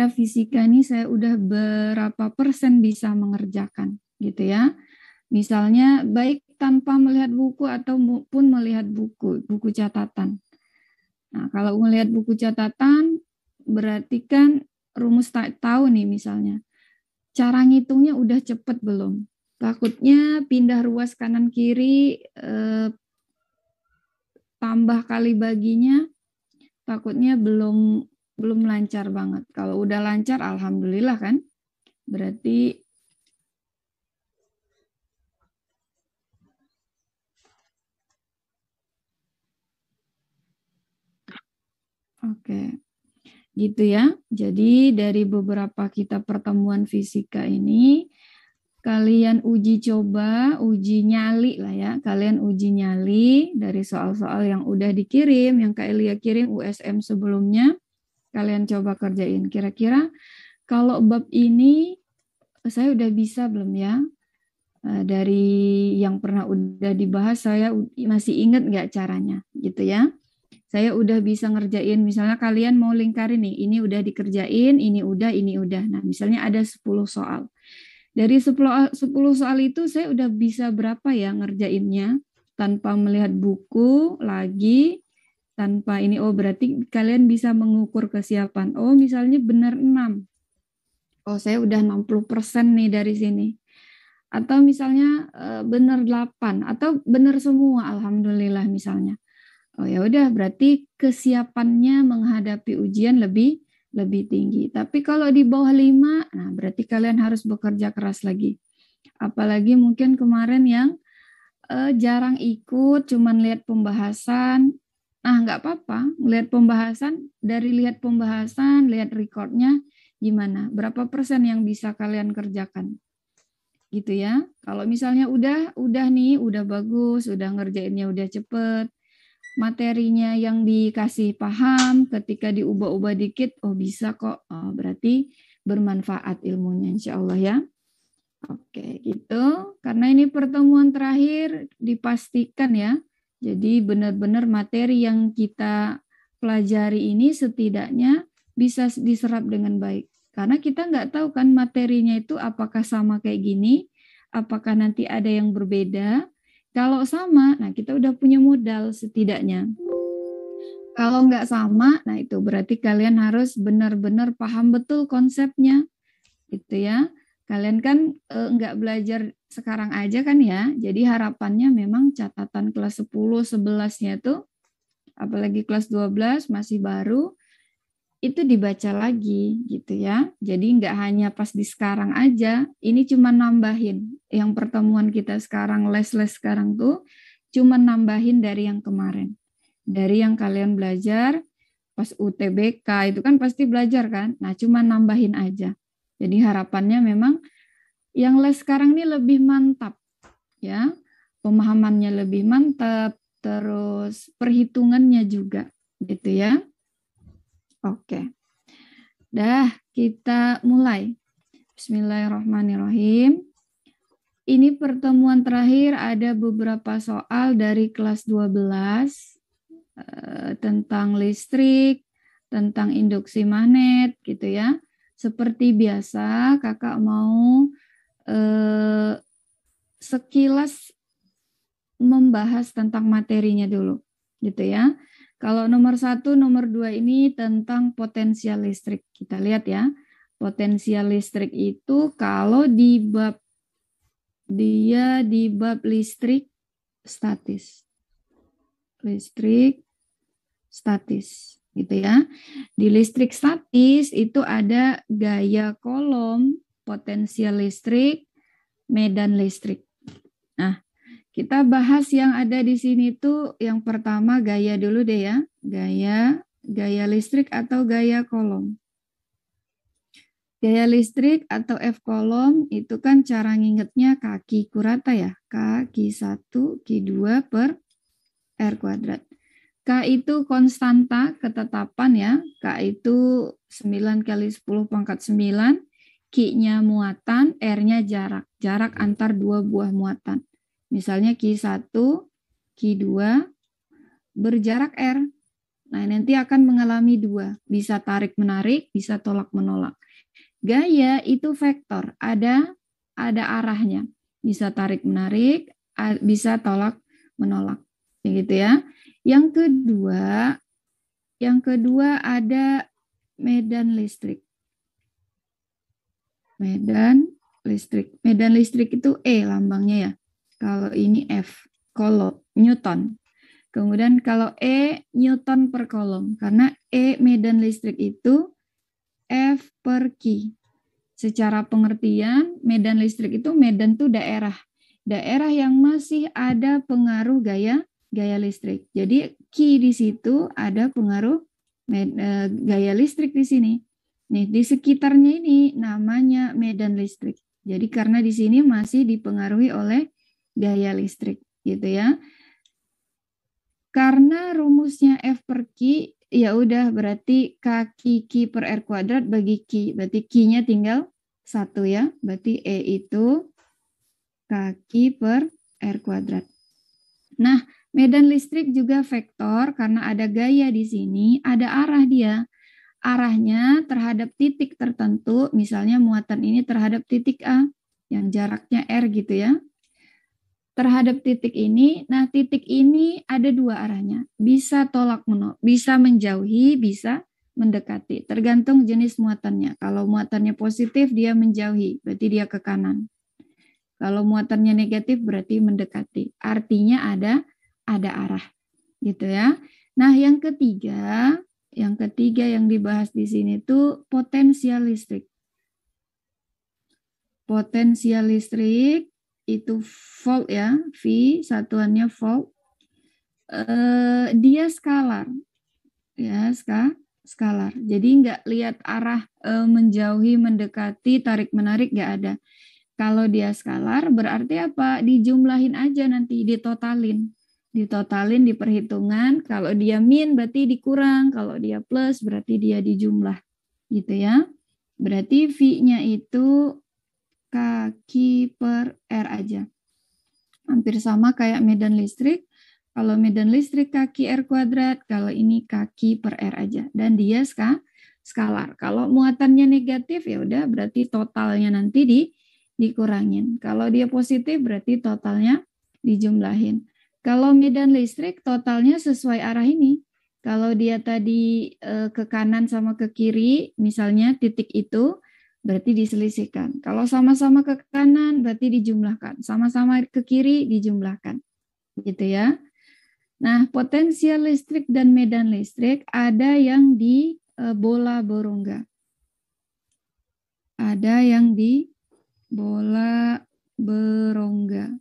kira-kira fisika ini saya udah berapa persen bisa mengerjakan gitu ya. Misalnya baik tanpa melihat buku atau pun melihat buku catatan. Nah, kalau melihat buku catatan berarti kan rumus tahu nih misalnya. Cara ngitungnya udah cepet belum? Takutnya pindah ruas kanan kiri tambah kali baginya takutnya belum lancar banget. Kalau udah lancar alhamdulillah kan. Berarti oke. Gitu ya. Jadi dari beberapa kita pertemuan fisika ini kalian uji coba, uji nyali lah ya. Kalian uji nyali dari soal-soal yang udah dikirim, yang Kak Elia kirim USM sebelumnya. Kalian coba kerjain. Kira-kira kalau bab ini saya udah bisa belum ya? Dari yang pernah udah dibahas saya masih ingat nggak caranya gitu ya. Saya udah bisa ngerjain, misalnya kalian mau lingkarin nih, ini udah dikerjain, ini udah. Nah, misalnya ada 10 soal. Dari 10 soal itu saya udah bisa berapa ya ngerjainnya tanpa melihat buku lagi, tanpa ini, oh berarti kalian bisa mengukur kesiapan. Oh misalnya benar 6. Oh saya udah 60% nih dari sini. Atau misalnya benar 8 atau benar semua alhamdulillah misalnya. Oh ya udah berarti kesiapannya menghadapi ujian lebih tinggi. Tapi kalau di bawah 5, nah berarti kalian harus bekerja keras lagi. Apalagi mungkin kemarin yang jarang ikut, cuman lihat pembahasan. Nah nggak apa-apa, lihat pembahasan, lihat recordnya gimana, berapa persen yang bisa kalian kerjakan. Gitu ya. Kalau misalnya udah nih, udah bagus, udah ngerjainnya udah cepet, materinya yang dikasih paham, ketika diubah-ubah dikit, oh bisa kok, oh, berarti bermanfaat ilmunya insya Allah ya. Oke gitu, karena ini pertemuan terakhir dipastikan ya, jadi benar-benar materi yang kita pelajari ini setidaknya bisa diserap dengan baik. Karena kita nggak tahu kan materinya itu apakah sama kayak gini, apakah nanti ada yang berbeda. Kalau sama, nah kita udah punya modal setidaknya. Kalau nggak sama, nah itu berarti kalian harus benar-benar paham betul konsepnya, gitu ya. Kalian kan nggak belajar sekarang aja kan ya, jadi harapannya memang catatan kelas 10, 11-nya tuh, apalagi kelas 12 masih baru, itu dibaca lagi gitu ya. Jadi nggak hanya pas di sekarang aja, ini cuma nambahin. Yang pertemuan kita sekarang, les-les sekarang tuh, cuma nambahin dari yang kemarin. Dari yang kalian belajar pas UTBK itu kan pasti belajar kan. Nah, cuma nambahin aja. Jadi harapannya memang yang les sekarang ini lebih mantap ya. Pemahamannya lebih mantap, terus perhitungannya juga gitu ya. Oke. Dah, kita mulai. Bismillahirrahmanirrahim. Ini pertemuan terakhir ada beberapa soal dari kelas 12 tentang listrik, tentang induksi magnet gitu ya. Seperti biasa, kakak mau sekilas membahas tentang materinya dulu, gitu ya. Kalau nomor 1, nomor 2 ini tentang potensial listrik. Kita lihat ya, potensial listrik itu kalau di bab listrik statis. Listrik statis gitu ya. Di listrik statis itu ada gaya kolom, potensial listrik, medan listrik. Nah, kita bahas yang ada di sini tuh yang pertama gaya dulu deh ya. Gaya listrik atau gaya kolom. Gaya listrik atau F kolom itu kan cara ngingetnya kaki kurata ya. K1, Q2 per R kuadrat. K itu konstanta ketetapan ya. K itu 9 kali 10 pangkat 9. Q-nya muatan, R-nya jarak. Jarak antar dua buah muatan. Misalnya Q1, Q2 berjarak R. Nah, nanti akan mengalami dua, bisa tarik-menarik, bisa tolak-menolak. Gaya itu vektor, ada arahnya. Bisa tarik-menarik, bisa tolak-menolak. Begitu ya. Yang kedua ada medan listrik. Medan listrik itu E lambangnya ya. Kalau ini F, kalau Newton. Kemudian kalau E, Newton per kolom. Karena E medan listrik itu F per Q. Secara pengertian, medan listrik itu medan itu daerah. Daerah yang masih ada pengaruh gaya listrik. Jadi Q di situ ada pengaruh gaya listrik di sini. Nih, di sekitarnya ini namanya medan listrik. Jadi karena di sini masih dipengaruhi oleh gaya listrik, gitu ya. Karena rumusnya F per Q, ya udah berarti kaki Q per R kuadrat bagi Q. Berarti Q-nya tinggal 1 ya. Berarti E itu kaki per R kuadrat. Nah, medan listrik juga vektor karena ada gaya di sini, ada arah dia. Arahnya terhadap titik tertentu, misalnya muatan ini terhadap titik A, yang jaraknya R gitu ya. Terhadap titik ini, nah titik ini ada dua arahnya, bisa tolak-menolak, bisa menjauhi, bisa mendekati, tergantung jenis muatannya. Kalau muatannya positif dia menjauhi, berarti dia ke kanan. Kalau muatannya negatif berarti mendekati, artinya ada arah, gitu ya. Nah yang ketiga yang dibahas di sini tuh potensial listrik. Potensial listrik itu volt ya, V satuannya volt. Dia skalar ya, skalar. Jadi nggak lihat arah menjauhi, mendekati, tarik menarik nggak ada. Kalau dia skalar berarti apa? Dijumlahin aja nanti, ditotalin, di perhitungan. Kalau dia min berarti dikurang, kalau dia plus berarti dia dijumlah, gitu ya. Berarti V-nya itu kaki per R aja. Hampir sama kayak medan listrik. Kalau medan listrik kaki R kuadrat, kalau ini kaki per R aja. Dan dia skalar. Kalau muatannya negatif ya udah berarti totalnya nanti dikurangin. Kalau dia positif berarti totalnya dijumlahin. Kalau medan listrik totalnya sesuai arah ini. Kalau dia tadi ke kanan sama ke kiri, misalnya titik itu, berarti diselisihkan. Kalau sama-sama ke kanan berarti dijumlahkan. Sama-sama ke kiri dijumlahkan. Gitu ya. Nah, potensial listrik dan medan listrik ada yang di bola berongga. Ada yang di bola berongga.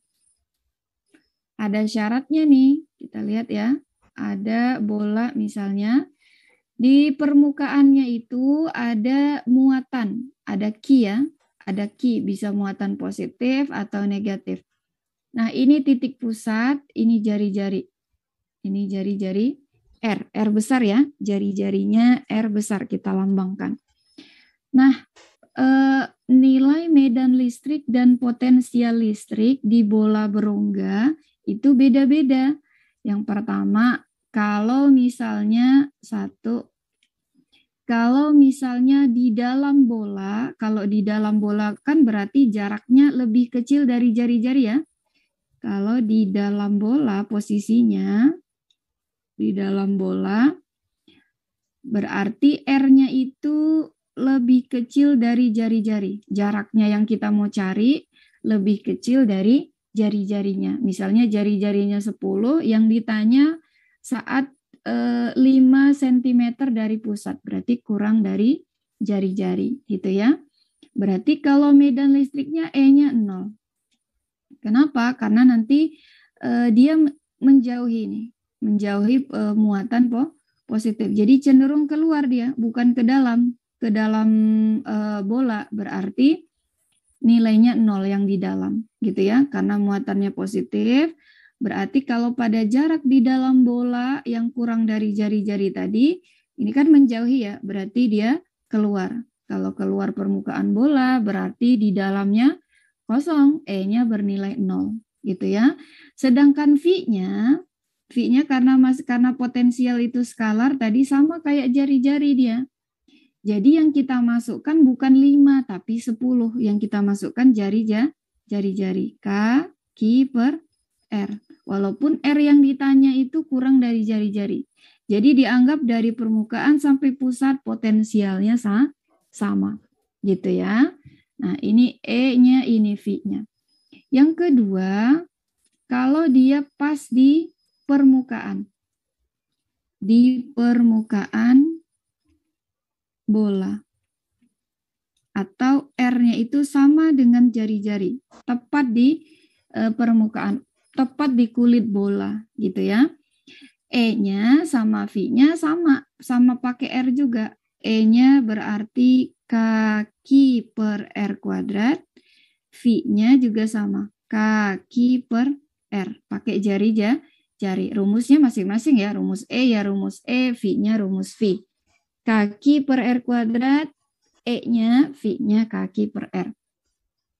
Ada syaratnya nih. Kita lihat ya. Ada bola misalnya. Di permukaannya itu ada muatan, ada Q ya, ada Q, bisa muatan positif atau negatif. Nah ini titik pusat, ini jari-jari. Ini jari-jari R besar ya, jari-jarinya R besar kita lambangkan. Nah nilai medan listrik dan potensial listrik di bola berongga itu beda-beda. Yang pertama, kalau misalnya di dalam bola, kalau di dalam bola kan berarti jaraknya lebih kecil dari jari-jari ya. Kalau di dalam bola posisinya, di dalam bola berarti R-nya itu lebih kecil dari jari-jari. Jaraknya yang kita mau cari lebih kecil dari jari-jarinya. Misalnya jari-jarinya 10, yang ditanya saat 5 cm dari pusat, berarti kurang dari jari-jari gitu ya. Berarti kalau medan listriknya E-nya 0. Kenapa? Karena nanti dia menjauhi nih, menjauhi muatan positif. Jadi cenderung keluar dia, bukan ke dalam bola, berarti nilainya 0 yang di dalam gitu ya. Karena muatannya positif. Berarti kalau pada jarak di dalam bola yang kurang dari jari-jari tadi, ini kan menjauhi ya, berarti dia keluar. Kalau keluar permukaan bola, berarti di dalamnya kosong, E-nya bernilai 0, gitu ya. Sedangkan V-nya V-nya karena potensial itu skalar tadi sama kayak jari-jari dia. Jadi yang kita masukkan bukan 5 tapi 10. Yang kita masukkan jari-jari. K, Q per R. Walaupun R yang ditanya itu kurang dari jari-jari. Jadi dianggap dari permukaan sampai pusat potensialnya sama. Gitu ya. Nah ini E-nya, ini V-nya. Yang kedua, kalau dia pas di permukaan. Di permukaan bola. Atau R-nya itu sama dengan jari-jari. Tepat di permukaan. Tepat di kulit bola. Gitu ya. E-nya sama V-nya sama pakai R juga. E-nya berarti kaki per R kuadrat. V-nya juga sama. Kaki per R. Pakai jari. Rumusnya masing-masing ya. Rumus E ya rumus E. V-nya rumus V. Kaki per R kuadrat. E-nya, V-nya kaki per R.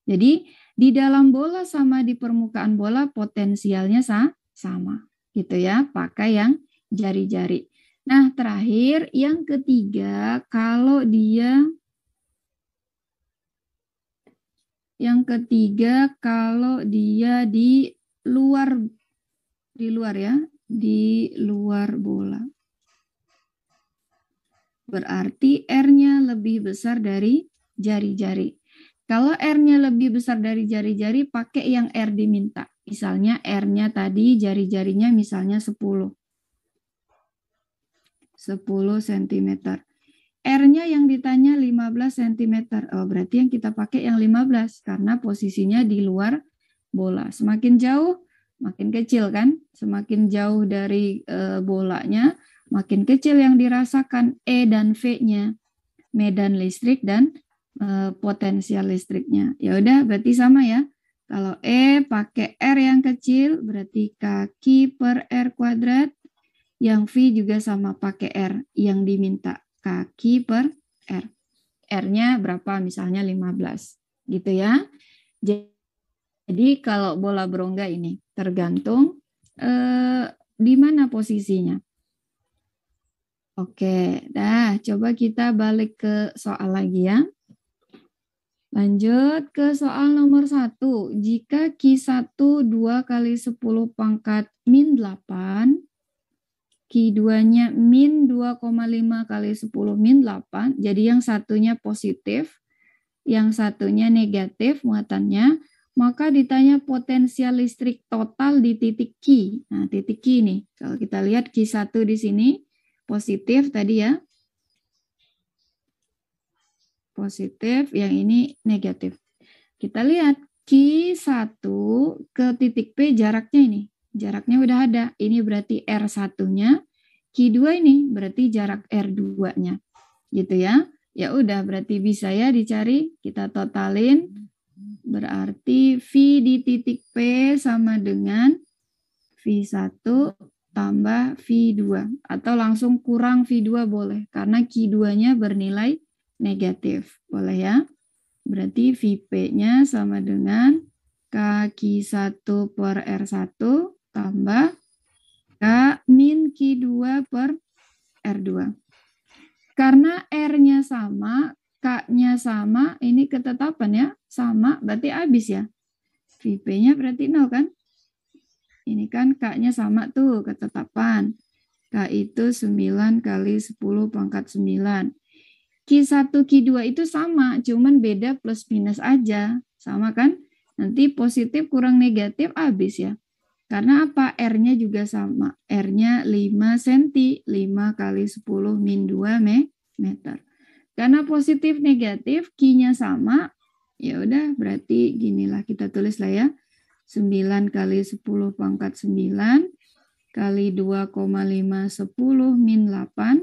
Jadi di dalam bola sama di permukaan bola potensialnya sama. Gitu ya, pakai yang jari-jari. Nah, terakhir yang ketiga, kalau dia di luar ya, di luar bola. Berarti R-nya lebih besar dari jari-jari. Kalau R-nya lebih besar dari jari-jari, pakai yang R diminta. Misalnya R-nya tadi jari-jarinya misalnya 10 cm. R-nya yang ditanya 15 cm. Oh, berarti yang kita pakai yang 15 karena posisinya di luar bola. Semakin jauh, makin kecil kan? Semakin jauh dari bolanya, makin kecil yang dirasakan E dan V-nya. Medan listrik dan potensial listriknya. Ya udah, berarti sama ya. Kalau E pakai R yang kecil, berarti kaki per R kuadrat. Yang V juga sama pakai R yang diminta. Kaki per R. R-nya berapa? Misalnya 15. Gitu ya. Jadi kalau bola berongga ini tergantung di mana posisinya. Oke, coba kita balik ke soal lagi ya. Lanjut ke soal nomor 1. Jika Q1 2 kali 10 pangkat min 8, Q2-nya min 2,5 kali 10 min 8, jadi yang satunya positif, yang satunya negatif muatannya, maka ditanya potensial listrik total di titik Q. Nah, titik Q nih, kalau kita lihat Q1 di sini, positif tadi ya, positif, yang ini negatif. Kita lihat Q1 ke titik P jaraknya ini, jaraknya udah ada, ini berarti R1-nya, Q2 ini berarti jarak R2-nya, gitu ya. Ya udah, berarti bisa ya dicari, kita totalin, berarti V di titik P sama dengan V1 tambah V2. Atau langsung kurang V2 boleh. Karena Q2-nya bernilai negatif. Boleh ya. Berarti VP-nya sama dengan K1 per R1 tambah K min Q2 per R2. Karena R-nya sama, K-nya sama, ini ketetapan ya. Sama, berarti habis ya. VP-nya berarti 0 kan? Ini kan K-nya sama tuh, ketetapan. K itu 9 kali 10 pangkat 9. Q1, Q2 itu sama, cuman beda plus minus aja. Sama kan? Nanti positif kurang negatif habis ya. Karena apa? R-nya juga sama. R-nya 5 cm, 5 kali 10 min 2 meter. Karena positif negatif, Q-nya sama, ya udah berarti ginilah kita tulis lah ya. 9 kali 10 pangkat 9 kali 2,5 10 min 8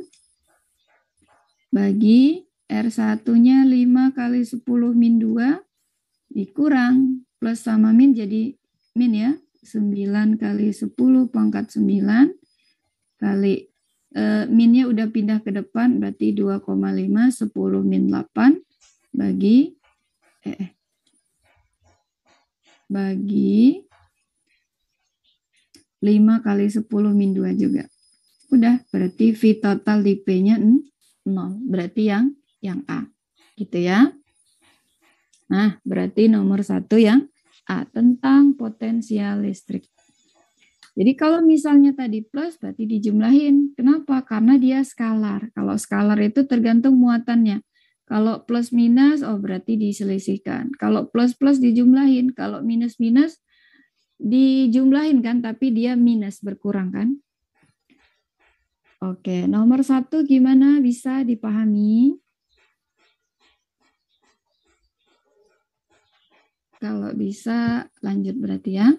bagi R1-nya 5 kali 10 min 2 dikurang plus sama min jadi min ya. 9 kali 10 pangkat 9 kali minnya udah pindah ke depan berarti 2,5 10 min 8 bagi 5 kali 10 min 2 juga. Udah, berarti V total di P-nya 0. Berarti yang A. Gitu ya. Nah, berarti nomor 1 yang A, tentang potensial listrik. Jadi kalau misalnya tadi plus, berarti dijumlahin. Kenapa? Karena dia skalar. Kalau skalar itu tergantung muatannya. Kalau plus minus, oh berarti diselisihkan. Kalau plus plus dijumlahin. Kalau minus minus dijumlahin kan, tapi dia minus, berkurang kan. Oke, nomor 1 gimana, bisa dipahami? Kalau bisa lanjut berarti ya.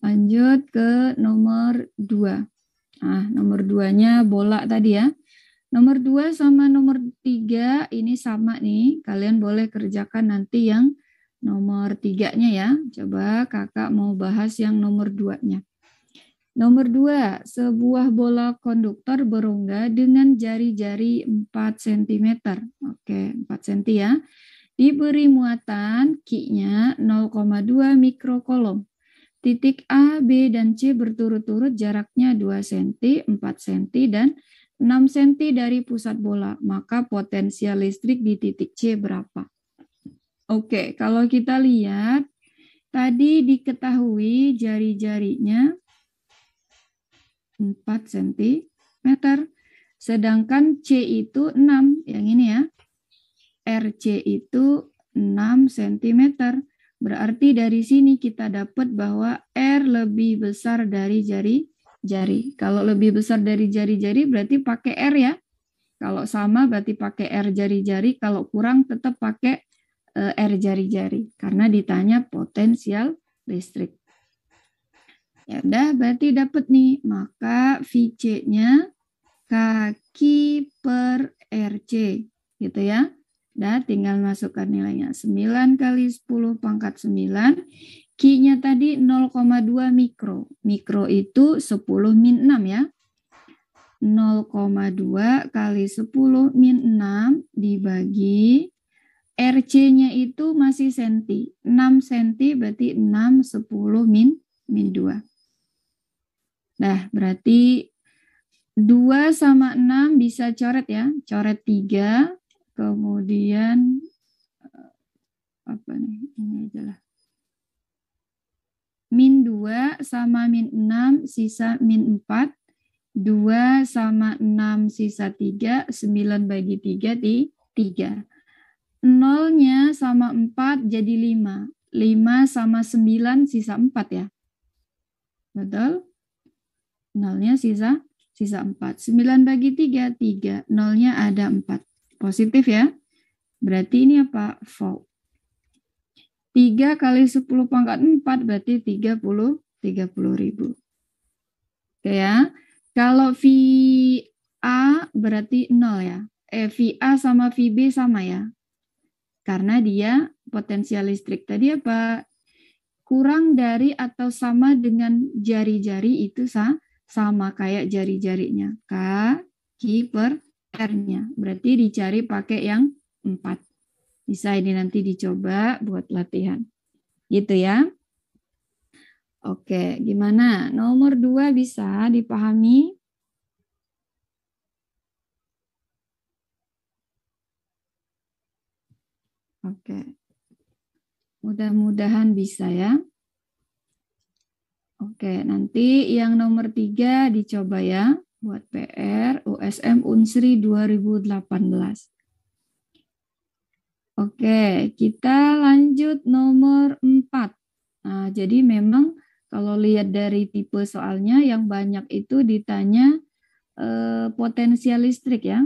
Lanjut ke nomor 2. Nah, nomor 2-nya bola tadi ya. Nomor 2 sama nomor 3 ini sama nih. Kalian boleh kerjakan nanti yang nomor 3-nya ya. Coba kakak mau bahas yang nomor 2-nya. Nomor 2, sebuah bola konduktor berongga dengan jari-jari 4 cm. Oke, 4 cm ya. Diberi muatan Q-nya 0,2 mikrokolom. Titik A, B, dan C berturut-turut jaraknya 2 cm, 4 cm, dan 6 cm dari pusat bola. Maka potensial listrik di titik C berapa? Oke, kalau kita lihat, tadi diketahui jari-jarinya 4 cm, sedangkan C itu 6, yang ini ya. RC itu 6 cm. Berarti dari sini kita dapat bahwa R lebih besar dari jari-jari. Kalau lebih besar dari jari-jari berarti pakai R ya. Kalau sama berarti pakai R jari-jari, kalau kurang tetap pakai R jari-jari. Karena ditanya potensial listrik. Ya udah, berarti dapat nih. Maka VC-nya kaki per RC. Gitu ya. Nah, tinggal masukkan nilainya. 9 kali 10 pangkat 9. Q-nya tadi 0,2 mikro. Mikro itu 10 min 6 ya. 0,2 kali 10 min 6 dibagi RC-nya itu masih senti. 6 senti berarti 6, 10 min 2. Nah, berarti 2 sama 6 bisa coret ya. Coret 3. Kemudian apa nih? Ini aja lah. Min 2 sama min 6 sisa min 4. 2 sama 6 sisa 3. 9 bagi 3 di 3. 0-nya sama 4 jadi 5. 5 sama 9 sisa 4 ya. Betul? 0-nya sisa 4. 9 bagi 3, 3. 0-nya ada 4. Positif ya. Berarti ini apa? Volt. 3 kali 10 pangkat 4 berarti 30.000. Oke ya. Kalau VA berarti 0 ya. VA sama VB sama ya. Karena dia potensial listrik tadi apa? Kurang dari atau sama dengan jari-jari itu sama kayak jari-jarinya. Q per R-nya. Berarti dicari pakai yang 4. Bisa ini nanti dicoba buat latihan. Gitu ya. Oke, gimana? Nomor 2 bisa dipahami? Oke. Mudah-mudahan bisa ya. Oke, nanti yang nomor 3 dicoba ya. Buat PR USM Unsri 2018. Oke, kita lanjut nomor 4. Nah, jadi memang kalau lihat dari tipe soalnya yang banyak itu ditanya potensial listrik ya.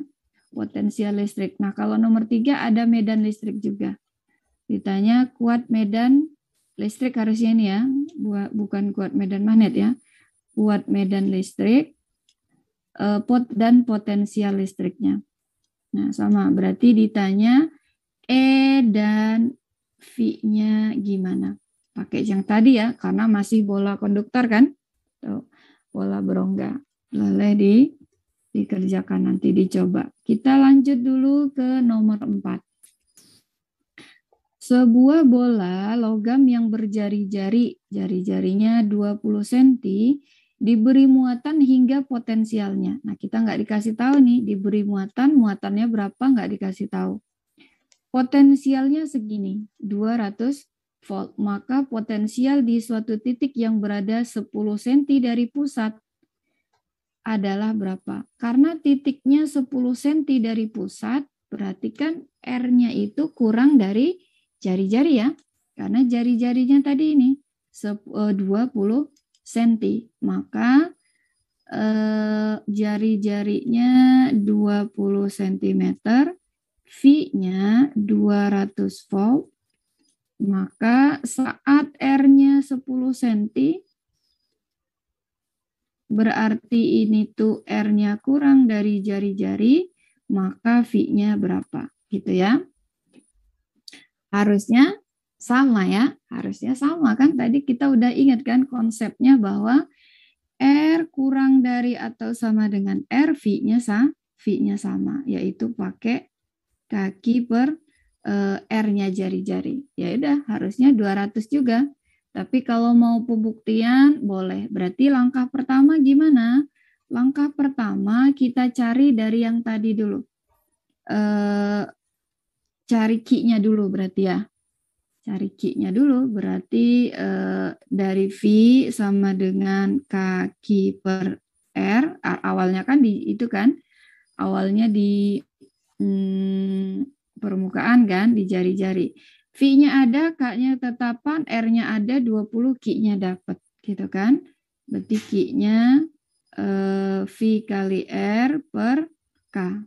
Potensial listrik. Nah, kalau nomor 3 ada medan listrik juga. Ditanya kuat medan listrik harusnya ini ya. Bukan kuat medan magnet ya. Kuat medan listrik dan potensial listriknya. Nah, sama. Berarti ditanya E dan V-nya gimana? Pakai yang tadi ya, karena masih bola konduktor kan? Tuh, bola berongga. Boleh dikerjakan nanti dicoba. Kita lanjut dulu ke nomor 4. Sebuah bola logam yang berjari-jari, jari-jarinya 20 cm, diberi muatan hingga potensialnya. Nah, kita nggak dikasih tahu nih, diberi muatan, muatannya berapa nggak dikasih tahu. Potensialnya segini, 200 volt. Maka potensial di suatu titik yang berada 10 cm dari pusat adalah berapa? Karena titiknya 10 cm dari pusat, berarti kan R-nya itu kurang dari jari-jari ya. Karena jari-jarinya tadi ini 20 cm. Maka jari-jarinya 20 cm, V-nya 200 volt. Maka saat R-nya 10 cm, berarti ini tuh R-nya kurang dari jari-jari, maka V-nya berapa? Gitu ya. Harusnya sama ya, harusnya sama kan. Tadi kita udah ingat kan konsepnya bahwa R kurang dari atau sama dengan R, V-nya sama, yaitu pakai kaki per R-nya jari-jari. Ya udah, harusnya 200 juga. Tapi kalau mau pembuktian boleh. Berarti langkah pertama gimana? Langkah pertama kita cari dari yang tadi dulu. Cari Q-nya dulu berarti ya. Cari Q-nya dulu berarti dari V sama dengan kaki per R. Awalnya kan di itu kan. Awalnya di permukaan kan, di jari-jari. V-nya ada, K-nya tetapan, R-nya ada, 20, Q-nya dapat. Gitu kan. Berarti Q-nya V kali R per K.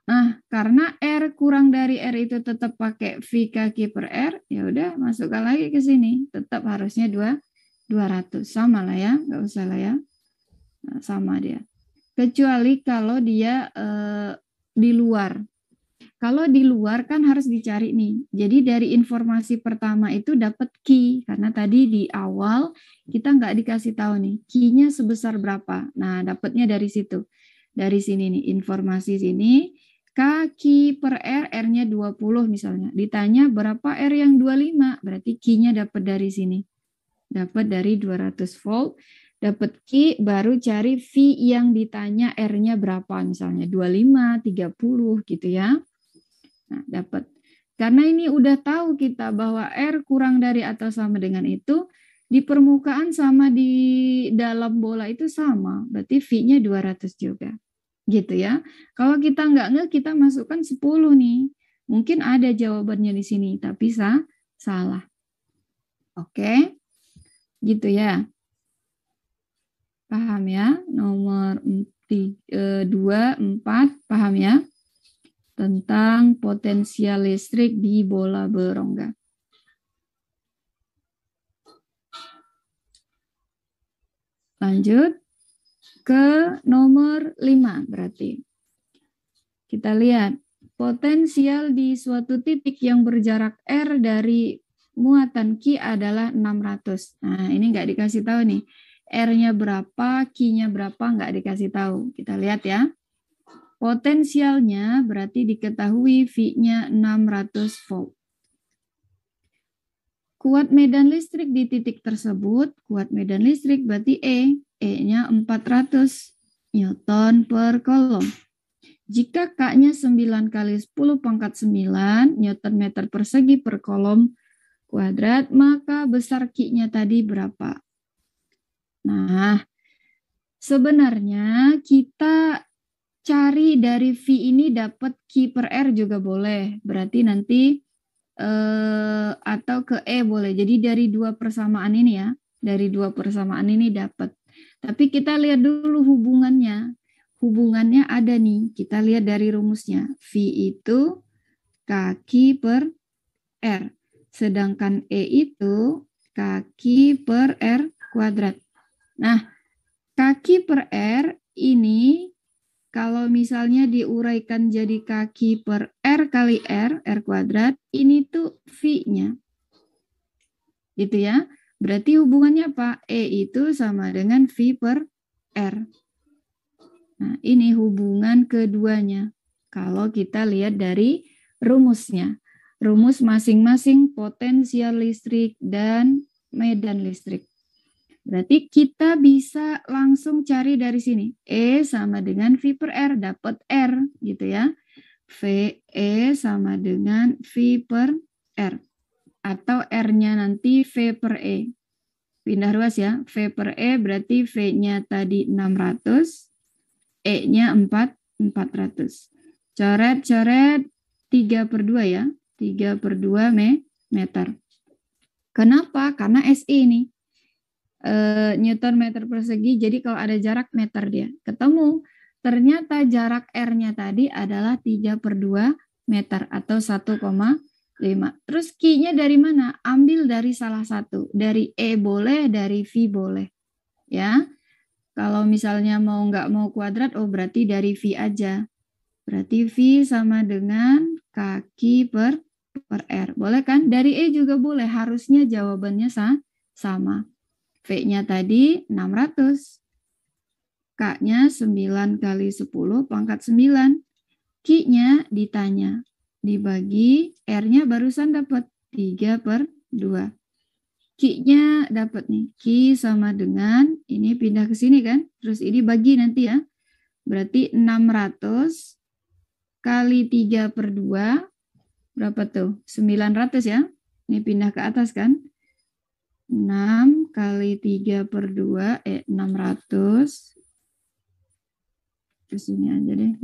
Nah, karena R kurang dari R itu tetap pakai V kaki per R, ya udah masukkan lagi ke sini. Tetap harusnya 200. Sama lah ya, nggak usah lah ya. Nah, sama dia. Kecuali kalau dia di luar. Kalau di luar kan harus dicari nih. Jadi dari informasi pertama itu dapat key. Karena tadi di awal kita nggak dikasih tahu nih. Key-nya sebesar berapa. Nah, dapatnya dari situ. Dari sini nih, informasi sini. Kaki per R, R-nya 20 misalnya. Ditanya berapa R yang 25, berarti Q-nya dapat dari sini. Dapat dari 200 volt, dapat Q, baru cari V yang ditanya R-nya berapa, misalnya 25, 30 gitu ya. Nah, dapat. Karena ini udah tahu kita bahwa R kurang dari atau sama dengan itu, di permukaan sama di dalam bola itu sama, berarti V-nya 200 juga. Gitu ya. Kalau kita nggak kita masukkan 10 nih. Mungkin ada jawabannya di sini, tapi salah. Oke, gitu ya. Paham ya? Nomor 2, 4, paham ya? Tentang potensial listrik di bola berongga. Lanjut ke nomor 5 berarti. Kita lihat potensial di suatu titik yang berjarak R dari muatan Q adalah 600. Nah, ini nggak dikasih tahu nih. R-nya berapa, Q-nya berapa, nggak dikasih tahu. Kita lihat ya. Potensialnya berarti diketahui V-nya 600 volt. Kuat medan listrik di titik tersebut, kuat medan listrik berarti E. E-nya 400 Newton per kolom. Jika K-nya 9 kali 10 pangkat 9 Newton meter persegi per kolom kuadrat, maka besar Q-nya tadi berapa? Nah, sebenarnya kita cari dari V ini dapat Q per R juga boleh. Berarti nanti atau ke E boleh. Jadi dari dua persamaan ini ya. Dari dua persamaan ini dapat. Tapi kita lihat dulu hubungannya. Hubungannya ada nih. Kita lihat dari rumusnya. V itu kaki per R. Sedangkan E itu kaki per R kuadrat. Nah, kaki per R ini kalau misalnya diuraikan jadi kaki per R kali R kuadrat, ini tuh V-nya. Gitu ya. Berarti hubungannya apa? E itu sama dengan V per R. Nah, ini hubungan keduanya. Kalau kita lihat dari rumusnya. rumus masing-masing potensial listrik dan medan listrik. Berarti kita bisa langsung cari dari sini. E sama dengan V per R, dapat R gitu ya. VE sama dengan V per R. Atau R-nya nanti V per E. Pindah ruas ya. V per E berarti V-nya tadi 600. E-nya 400. Coret-coret 3 per 2 ya. 3 per 2 meter. Kenapa? Karena SI ini. Newton meter persegi, jadi kalau ada jarak meter dia ketemu, ternyata jarak R-nya tadi adalah 3 per 2 meter atau 1,5. Terus Q-nya dari mana? Ambil dari salah satu, dari E boleh, dari V boleh ya. Kalau misalnya nggak mau kuadrat, oh berarti dari V aja, berarti V sama dengan kaki per R, boleh kan? Dari E juga boleh, harusnya jawabannya sama. V-nya tadi 600. K-nya 9 kali 10 pangkat 9. Q-nya ditanya. Dibagi R-nya barusan dapat 3 per 2. Q-nya dapat nih. Q sama dengan, ini pindah ke sini kan. Terus ini bagi nanti ya. Berarti 600 kali 3 per 2. Berapa tuh? 900 ya. Ini pindah ke atas kan. 6 kali 3 per 2, 600. Ke sini aja deh.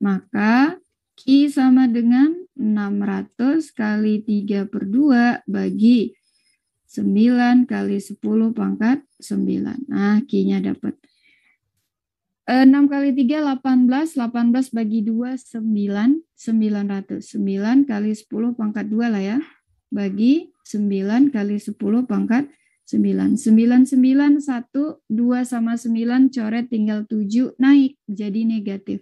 Maka Q sama dengan 600 kali 3 per 2 bagi 9 kali 10 pangkat 9. Nah, Q-nya dapat. 6 kali 3, 18. 18 bagi 2, 9. 900. 9 kali 10 pangkat 2 lah ya. Bagi 9 kali 10 pangkat 9. 9, 9, 1, 2 sama 9, coret tinggal 7, naik jadi negatif.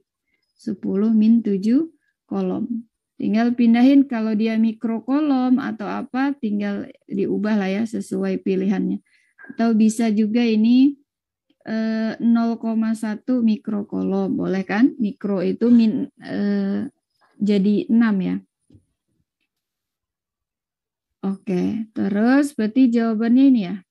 10 min 7 kolom. Tinggal pindahin kalau dia mikrokolom atau apa, tinggal diubah lah ya sesuai pilihannya. Atau bisa juga ini 0,1 mikrokolom, boleh kan? Mikro itu jadi 6 ya. Oke, terus berarti jawabannya ini ya.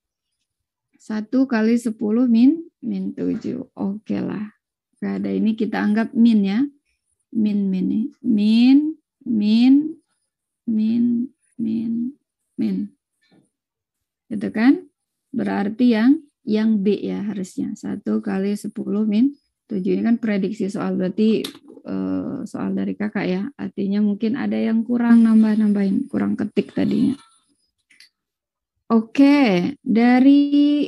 1 kali 10 min 7. Oke lah. Gak ada ini kita anggap min ya. Min. Gitu kan? Berarti yang B ya harusnya. 1 kali 10 min 7. Ini kan prediksi soal, berarti soal dari kakak ya. Artinya mungkin ada yang kurang nambahin, kurang ketik tadinya. Oke, dari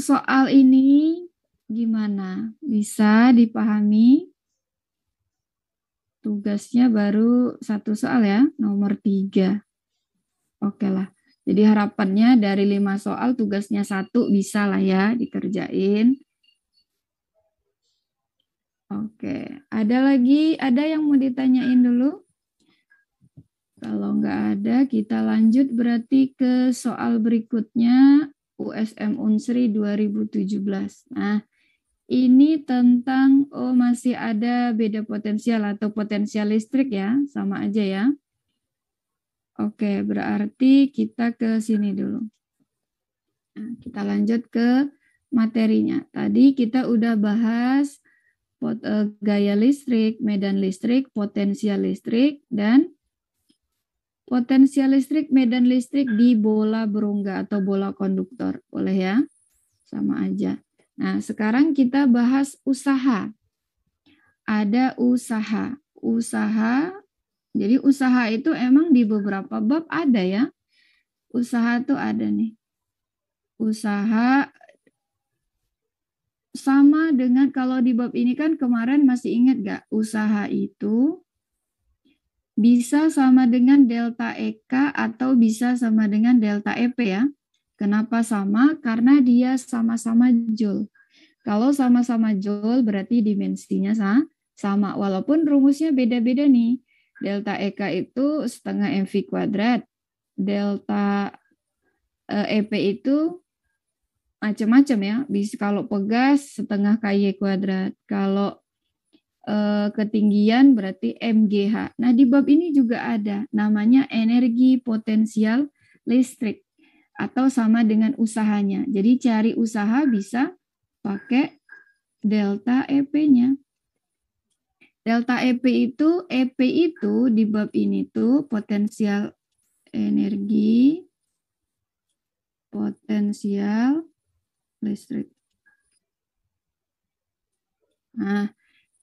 soal ini gimana? Bisa dipahami? Tugasnya baru 1 soal ya, nomor 3. Oke lah. Jadi harapannya dari 5 soal tugasnya 1 bisa lah ya dikerjain. Oke, ada yang mau ditanyain dulu? Kalau nggak ada, kita lanjut berarti ke soal berikutnya, USM Unsri 2017. Nah, ini tentang, masih ada beda potensial atau potensial listrik ya, sama aja ya. Oke, berarti kita ke sini dulu. Nah, kita lanjut ke materinya. Tadi kita udah bahas gaya listrik, medan listrik, potensial listrik, dan potensial listrik, medan listrik di bola berongga atau bola konduktor. Boleh ya? Sama aja. Nah, sekarang kita bahas usaha. Ada usaha. Jadi usaha itu emang di beberapa bab ada ya. Usaha tuh ada nih. Usaha sama dengan kalau di bab ini kan kemarin masih ingat gak? Usaha itu bisa sama dengan delta EK atau bisa sama dengan delta EP ya. Kenapa sama? Karena dia sama-sama joule. Kalau sama-sama joule berarti dimensinya sama. Walaupun rumusnya beda-beda nih. Delta EK itu setengah MV kuadrat. Delta EP itu macam-macam ya. Bisa kalau pegas setengah KY kuadrat. Kalau ketinggian berarti MGH. Nah, di bab ini juga ada namanya energi potensial listrik atau sama dengan usahanya. Jadi cari usaha bisa pakai delta EP-nya. Delta EP itu di bab ini tuh potensial energi potensial listrik. Nah,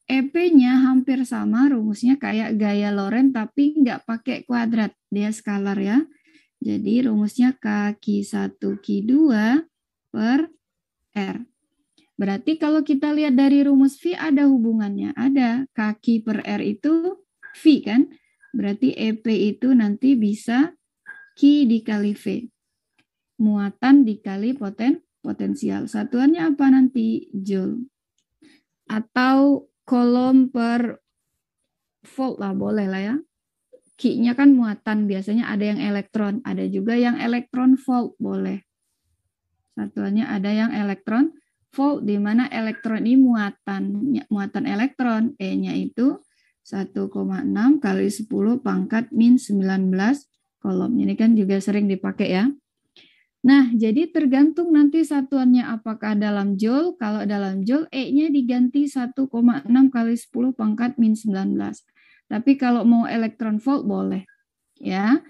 EP-nya hampir sama rumusnya kayak gaya Lorentz tapi nggak pakai kuadrat, dia skalar ya. Jadi rumusnya K1 Q2 per R. Berarti kalau kita lihat dari rumus V ada hubungannya. Ada kaki per R itu V kan? Berarti EP itu nanti bisa Q dikali V. Muatan dikali potensial. Satuannya apa nanti? Joule. Atau kolom per volt lah, boleh lah ya. Q-nya kan muatan, biasanya ada yang elektron. Ada juga yang elektron volt, boleh. Satuannya ada yang elektron volt, di mana elektron ini muatan elektron, E-nya itu 1,6 kali 10 pangkat min 19 kolom. Ini kan juga sering dipakai ya. Nah, jadi tergantung nanti satuannya apakah dalam joule. Kalau dalam joule, E-nya diganti 1,6 kali 10 pangkat min 19. Tapi kalau mau elektron volt boleh. Ya.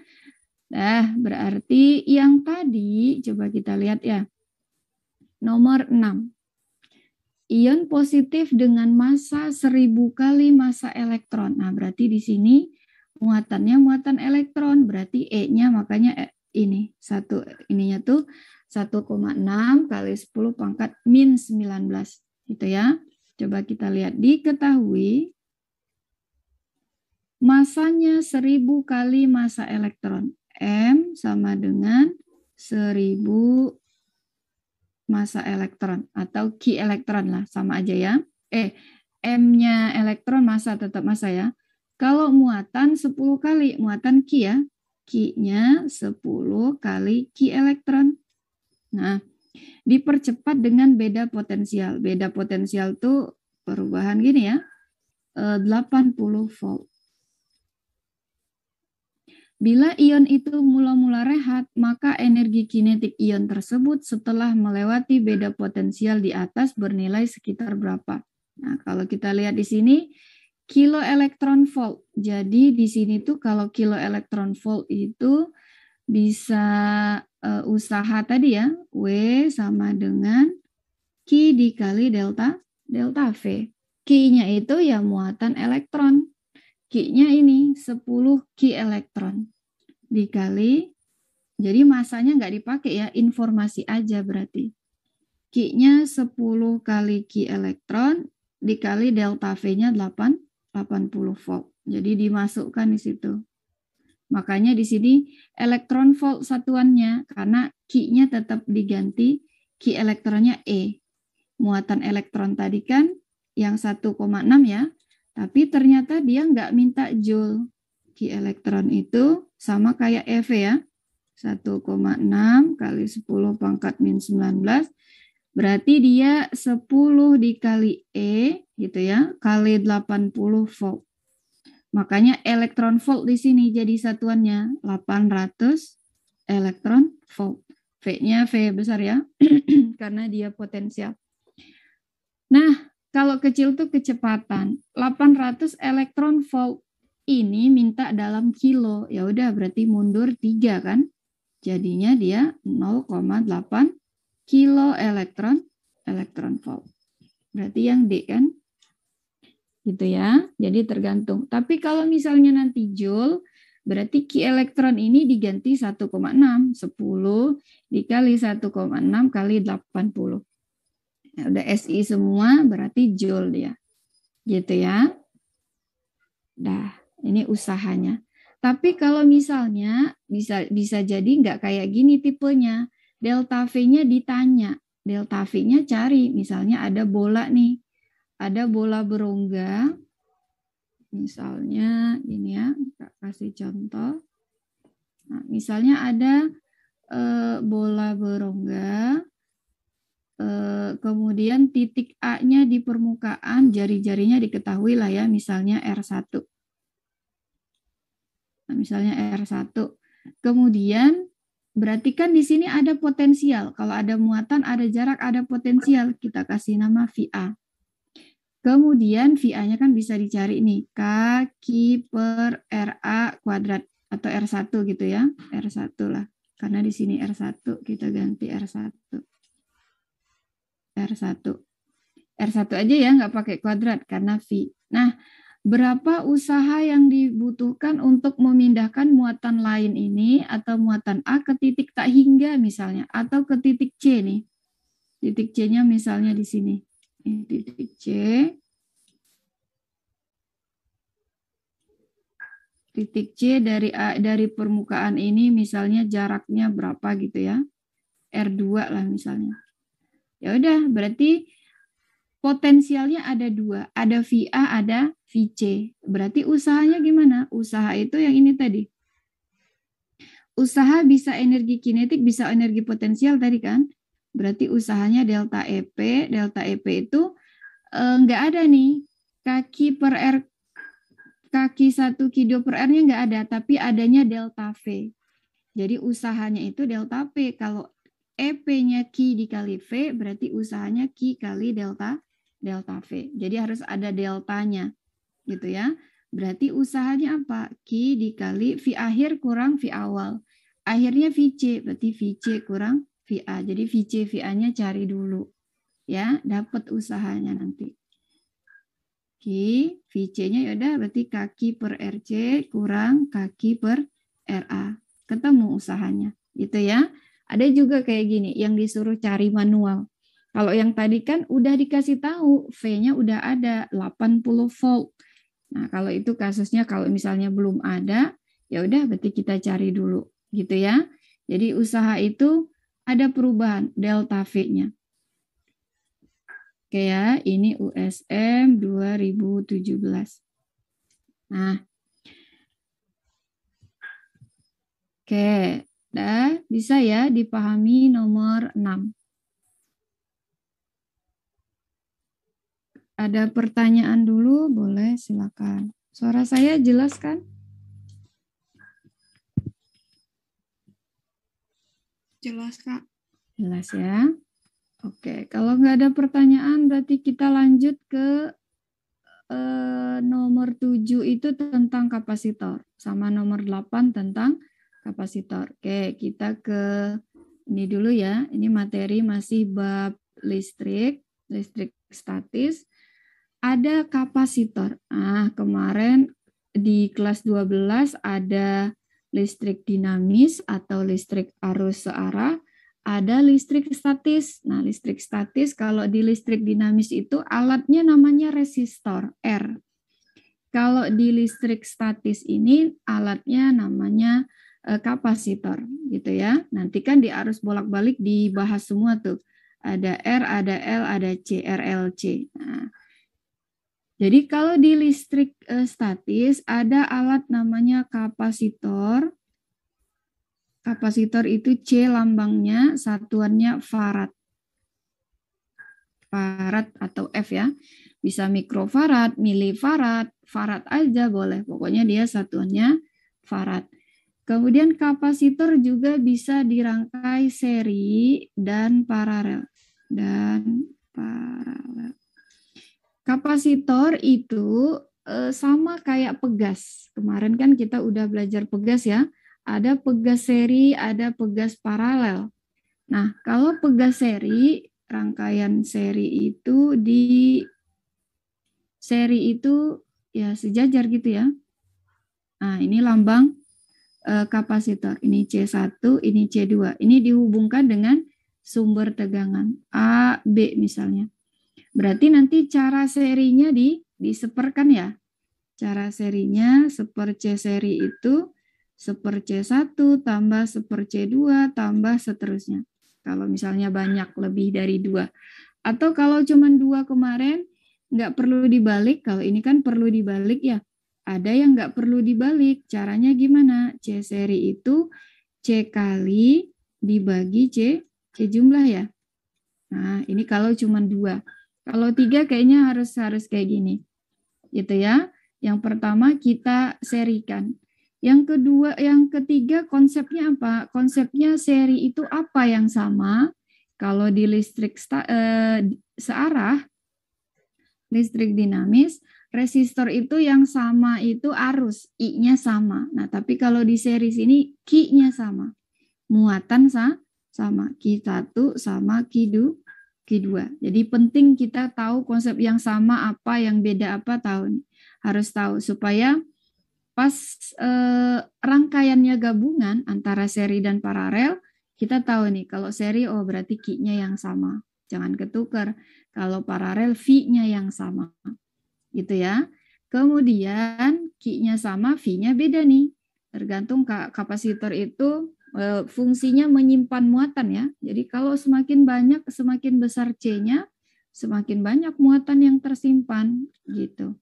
Nah, berarti yang tadi, coba kita lihat ya. Nomor 6. Ion positif dengan massa 1000 kali massa elektron. Nah, berarti di sini muatannya muatan elektron. Berarti E-nya makanya ini. Ininya tuh 1,6 kali 10 pangkat min 19. Gitu ya. Coba kita lihat. Diketahui masanya 1000 kali massa elektron. M sama dengan 1000 massa elektron atau Q elektron lah, sama aja ya. M-nya elektron massa tetap massa ya. Kalau muatan 10 kali, muatan Q ya. Q-nya 10 kali Q elektron. Nah, dipercepat dengan beda potensial. Beda potensial tuh perubahan gini ya. 80 volt. Bila ion itu mula-mula rehat, maka energi kinetik ion tersebut setelah melewati beda potensial di atas bernilai sekitar berapa. Nah, kalau kita lihat di sini, kilo elektron volt. Jadi di sini tuh kalau kilo elektron volt itu bisa usaha tadi ya, W sama dengan Q dikali delta V. Q-nya itu ya muatan elektron. Q-nya ini 10 Q elektron dikali, jadi masanya nggak dipakai ya, informasi aja berarti. Q-nya 10 kali Q elektron dikali delta V-nya 80 volt. Jadi dimasukkan di situ. Makanya di sini elektron volt satuannya, karena Q-nya tetap diganti Q elektronnya E. Muatan elektron tadi kan yang 1,6 ya, tapi ternyata dia nggak minta joule. Q elektron itu sama kayak EV ya. 1,6 kali 10 pangkat min 19. Berarti dia 10 dikali E gitu ya, kali 80 volt. Makanya elektron volt di sini jadi satuannya 800 elektron volt. V-nya V besar ya, karena dia potensial. Nah, kalau kecil tuh kecepatan. 800 elektron volt ini minta dalam kilo. Ya udah berarti mundur 3 kan. Jadinya dia 0,8 kilo elektron volt. Berarti yang D kan. Gitu ya. Jadi tergantung. Tapi kalau misalnya nanti joule, berarti Q elektron ini diganti 1,6. 10 dikali 1,6 kali 80. Nah, udah SI semua berarti joule dia. Gitu ya. Dah, ini usahanya. Tapi kalau misalnya bisa jadi nggak kayak gini tipenya. Delta V-nya ditanya. Delta V-nya cari. Misalnya ada bola nih. Ada bola berongga. Misalnya ini ya, kasih contoh. Nah, misalnya ada bola berongga. Kemudian titik A-nya di permukaan, jari-jarinya diketahui lah ya, misalnya R1. Nah, misalnya R1. Kemudian berarti kan di sini ada potensial. Kalau ada muatan, ada jarak, ada potensial. Kita kasih nama VA. Kemudian VA-nya kan bisa dicari nih. Kaki per RA kuadrat. Atau R1 gitu ya. R1 lah. Karena di sini R1, kita ganti R1. R1. R1 aja ya, nggak pakai kuadrat karena V. Nah, berapa usaha yang dibutuhkan untuk memindahkan muatan lain ini atau muatan A ke titik tak hingga misalnya, atau ke titik C nih. Titik C-nya misalnya di sini. Ini titik C. Titik C dari permukaan ini misalnya jaraknya berapa gitu ya. R2 lah misalnya. Ya udah, berarti potensialnya ada dua, ada VA, ada VC. Berarti usahanya gimana? Usaha itu yang ini tadi. Usaha bisa energi kinetik, bisa energi potensial tadi kan. Berarti usahanya delta EP. Delta EP itu nggak ada nih. Kaki per R, kaki 1 Q2 per R-nya nggak ada, tapi adanya delta V. Jadi usahanya itu delta P. Kalau EP-nya Q dikali V, berarti usahanya Q kali delta V. Jadi harus ada deltanya, gitu ya. Berarti usahanya apa? Q dikali V akhir kurang V awal. Akhirnya VC, berarti VC kurang VA. Jadi VC VA-nya cari dulu. Ya, dapat usahanya nanti. Q, VC-nya yaudah berarti kaki per RC kurang kaki per RA. Ketemu usahanya, gitu ya. Ada juga kayak gini, yang disuruh cari manual. Kalau yang tadi kan udah dikasih tahu, V-nya udah ada 80 volt. Nah, kalau itu kasusnya kalau misalnya belum ada, ya udah berarti kita cari dulu, gitu ya. Jadi usaha itu ada perubahan delta V-nya. Oke ya, ini USM 2017. Nah, oke, dah bisa ya dipahami nomor 6. Ada pertanyaan dulu, boleh silakan. Suara saya jelas kan? Jelas, Kak. Jelas ya. Oke, kalau nggak ada pertanyaan berarti kita lanjut ke nomor 7 itu tentang kapasitor. Sama nomor 8 tentang kapasitor. Oke, kita ke ini dulu ya. Ini materi masih bab listrik statis. Ada kapasitor. Nah, kemarin di kelas 12 ada listrik dinamis atau listrik arus searah, ada listrik statis. Nah, listrik statis kalau di listrik dinamis itu alatnya namanya resistor R. Kalau di listrik statis ini alatnya namanya kapasitor gitu ya. Nanti kan di arus bolak-balik dibahas semua tuh. Ada R, ada L, ada C, RLC. Nah, jadi kalau di listrik statis ada alat namanya kapasitor. Kapasitor itu C lambangnya, satuannya farad. Farad atau F ya. Bisa mikrofarad, milifarad, farad aja boleh. Pokoknya dia satuannya farad. Kemudian kapasitor juga bisa dirangkai seri dan paralel. Kapasitor itu sama kayak pegas. Kemarin kan kita udah belajar pegas ya. Ada pegas seri, ada pegas paralel. Nah, kalau pegas seri, rangkaian seri itu ya sejajar gitu ya. Nah, ini lambang kapasitor. Ini C1, ini C2. Ini dihubungkan dengan sumber tegangan A, B misalnya. Berarti nanti cara serinya diseperkan ya. Cara serinya seper C seri itu seper C1 tambah seper C2 tambah seterusnya. Kalau misalnya banyak lebih dari 2. Atau kalau cuma 2 kemarin nggak perlu dibalik. Kalau ini kan perlu dibalik ya. Ada yang nggak perlu dibalik. Caranya gimana? C seri itu C kali dibagi C jumlah ya. Nah, ini kalau cuma 2. Kalau 3 kayaknya harus kayak gini. Gitu ya. Yang pertama kita serikan. Yang kedua, yang ketiga konsepnya apa? Konsepnya seri itu apa yang sama? Kalau di listrik searah, listrik dinamis, resistor itu yang sama itu arus, I-nya sama. Nah, tapi kalau di seri sini Q-nya sama. Muatan sama, Q1 sama Q2. Jadi penting kita tahu konsep yang sama apa, yang beda apa, tahu nih. Harus tahu supaya pas rangkaiannya gabungan antara seri dan paralel, kita tahu nih kalau seri oh berarti Q-nya yang sama. Jangan ketukar. Kalau paralel V-nya yang sama. Gitu ya. Kemudian Q-nya sama, V-nya beda nih. Tergantung kapasitor itu fungsinya menyimpan muatan ya. Jadi kalau semakin banyak, semakin besar C-nya, semakin banyak muatan yang tersimpan gitu.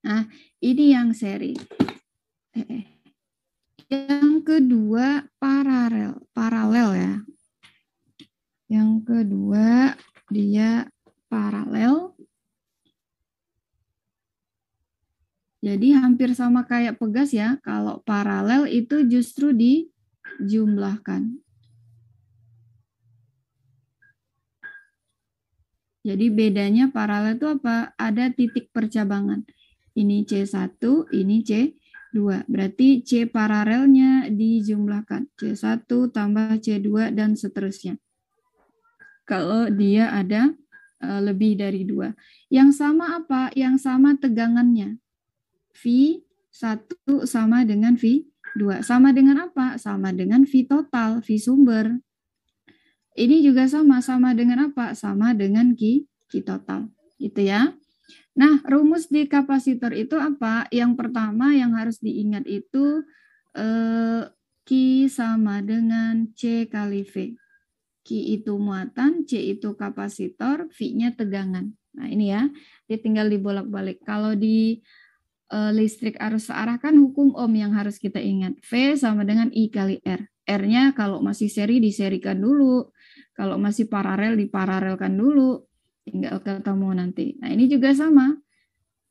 Nah, ini yang seri. Yang kedua paralel ya. Yang kedua dia paralel. Jadi hampir sama kayak pegas ya. Kalau paralel itu justru dijumlahkan. Jadi bedanya paralel itu apa? Ada titik percabangan. Ini C1, ini C2. Berarti C paralelnya dijumlahkan. C1 tambah C2 dan seterusnya. Kalau dia ada lebih dari 2. Yang sama apa? Yang sama tegangannya. V1 sama dengan V2. Sama dengan apa? Sama dengan V total, V sumber. Ini juga sama dengan apa? Sama dengan Q total. Gitu ya. Nah, rumus di kapasitor itu apa? Yang pertama yang harus diingat itu Q sama dengan C kali V. Q itu muatan, C itu kapasitor, V-nya tegangan. Nah, ini ya. Dia tinggal dibolak-balik. Kalau di listrik arus searah kan hukum Ohm yang harus kita ingat. V sama dengan I kali R. R-nya kalau masih seri diserikan dulu. Kalau masih paralel diparalelkan dulu. Tinggal ketemu nanti. Nah ini juga sama.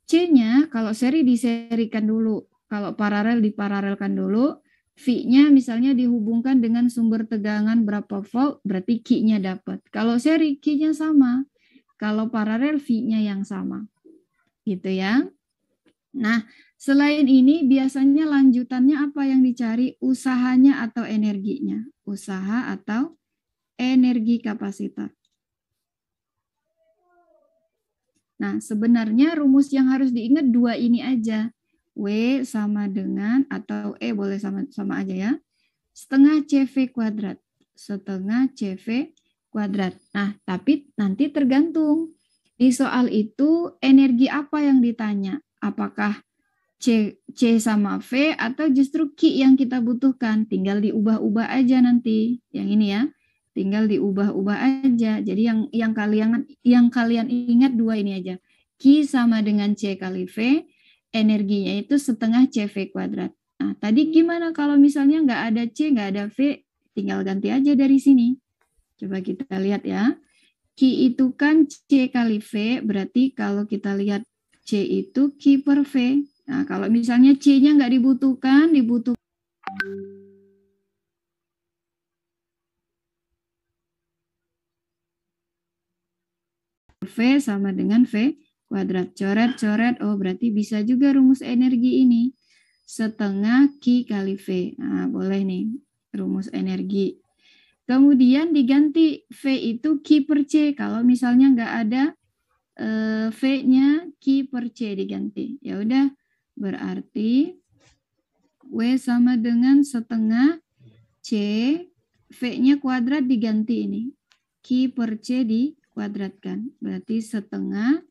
C-nya kalau seri diserikan dulu. Kalau paralel diparalelkan dulu. V-nya misalnya dihubungkan dengan sumber tegangan berapa volt. Berarti Q-nya dapat. Kalau seri Q-nya sama. Kalau paralel V-nya yang sama. Gitu ya. Nah, selain ini biasanya lanjutannya apa yang dicari? Usahanya atau energinya? Usaha atau energi kapasitor. Nah, sebenarnya rumus yang harus diingat 2 ini aja. W sama dengan, atau E boleh sama aja ya. Setengah CV kuadrat. Setengah CV kuadrat. Nah, tapi nanti tergantung. Di soal itu energi apa yang ditanya? Apakah C sama V atau justru Q yang kita butuhkan. Tinggal diubah-ubah aja nanti. Yang ini ya. Tinggal diubah-ubah aja. Jadi yang kalian ingat 2 ini aja. Q sama dengan C kali V. Energinya itu setengah CV kuadrat. Nah, tadi gimana kalau misalnya nggak ada C, nggak ada V, tinggal ganti aja dari sini. Coba kita lihat ya. Q itu kan C kali V, berarti kalau kita lihat C itu Q per V. Nah, kalau misalnya C-nya nggak dibutuhkan V sama dengan V kuadrat. Coret-coret, oh berarti bisa juga rumus energi ini. Setengah Q kali V. Nah, boleh nih rumus energi. Kemudian diganti V itu Q per C. Kalau misalnya nggak ada V-nya Q per C diganti. Ya udah, berarti W sama dengan setengah C, V-nya kuadrat diganti ini. Q per C dikuadratkan. Berarti setengah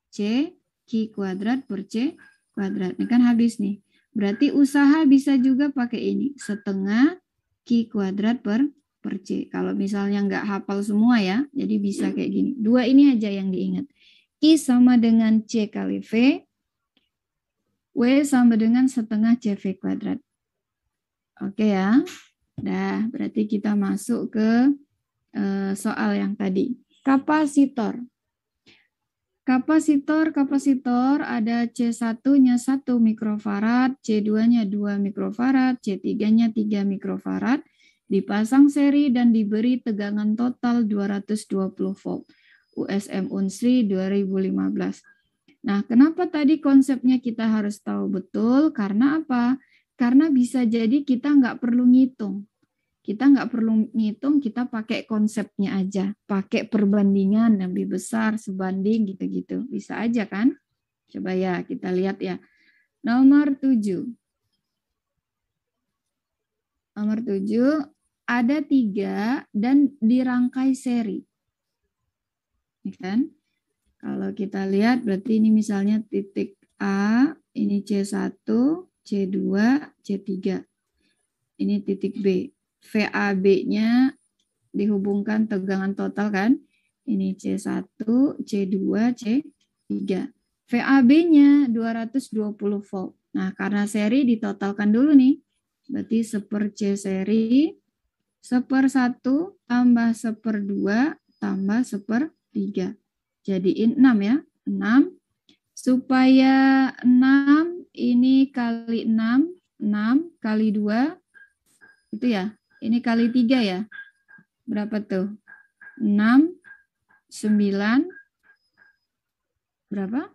C, Q kuadrat per C kuadrat. Ini kan habis nih. Berarti usaha bisa juga pakai ini. Setengah Q kuadrat per C. Kalau misalnya nggak hafal semua ya, jadi bisa kayak gini. 2 ini aja yang diingat. I sama dengan C kali V. W sama dengan setengah CV kuadrat. Oke ya. Nah, berarti kita masuk ke soal yang tadi. Kapasitor. Kapasitor ada C1-nya 1 mikrofarad, C2-nya 2 mikrofarad, C3-nya 3 mikrofarad, dipasang seri dan diberi tegangan total 220 volt. USM Unsri 2015. Nah, kenapa tadi konsepnya kita harus tahu betul? Karena apa? Karena bisa jadi kita nggak perlu ngitung. Kita nggak perlu ngitung, kita pakai konsepnya aja. Pakai perbandingan lebih besar, sebanding gitu-gitu. Bisa aja kan? Coba ya, kita lihat ya. Nomor 7. Nomor 7, ada 3 dan dirangkai seri. Ini kan? Kalau kita lihat, berarti ini misalnya titik A, ini C1, C2, C3. Ini titik B. VAB-nya dihubungkan tegangan total kan. Ini C1, C2, C3. VAB-nya 220 volt. Nah, karena seri ditotalkan dulu nih. Berarti 1 C seri, 1/1 tambah 1/2 tambah 1/3. Jadiin 6 ya. 6. Supaya 6 ini kali 6, 6 kali 2 itu ya. Ini kali 3 ya. Berapa tuh? 6, 9, berapa?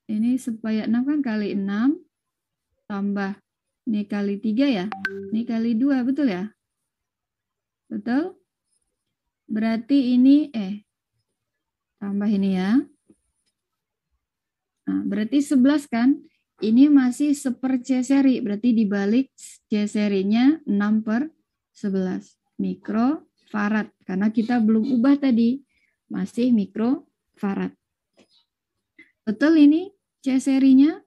Ini supaya 6 kan kali 6, tambah, ini kali 3 ya? Ini kali 2, betul ya? Betul? Berarti ini, tambah ini ya. Nah, berarti 11 kan? Ini masih 1 C seri, berarti dibalik C serinya 6/11 mikrofarad. Karena kita belum ubah tadi, masih mikrofarad. Betul ini C serinya?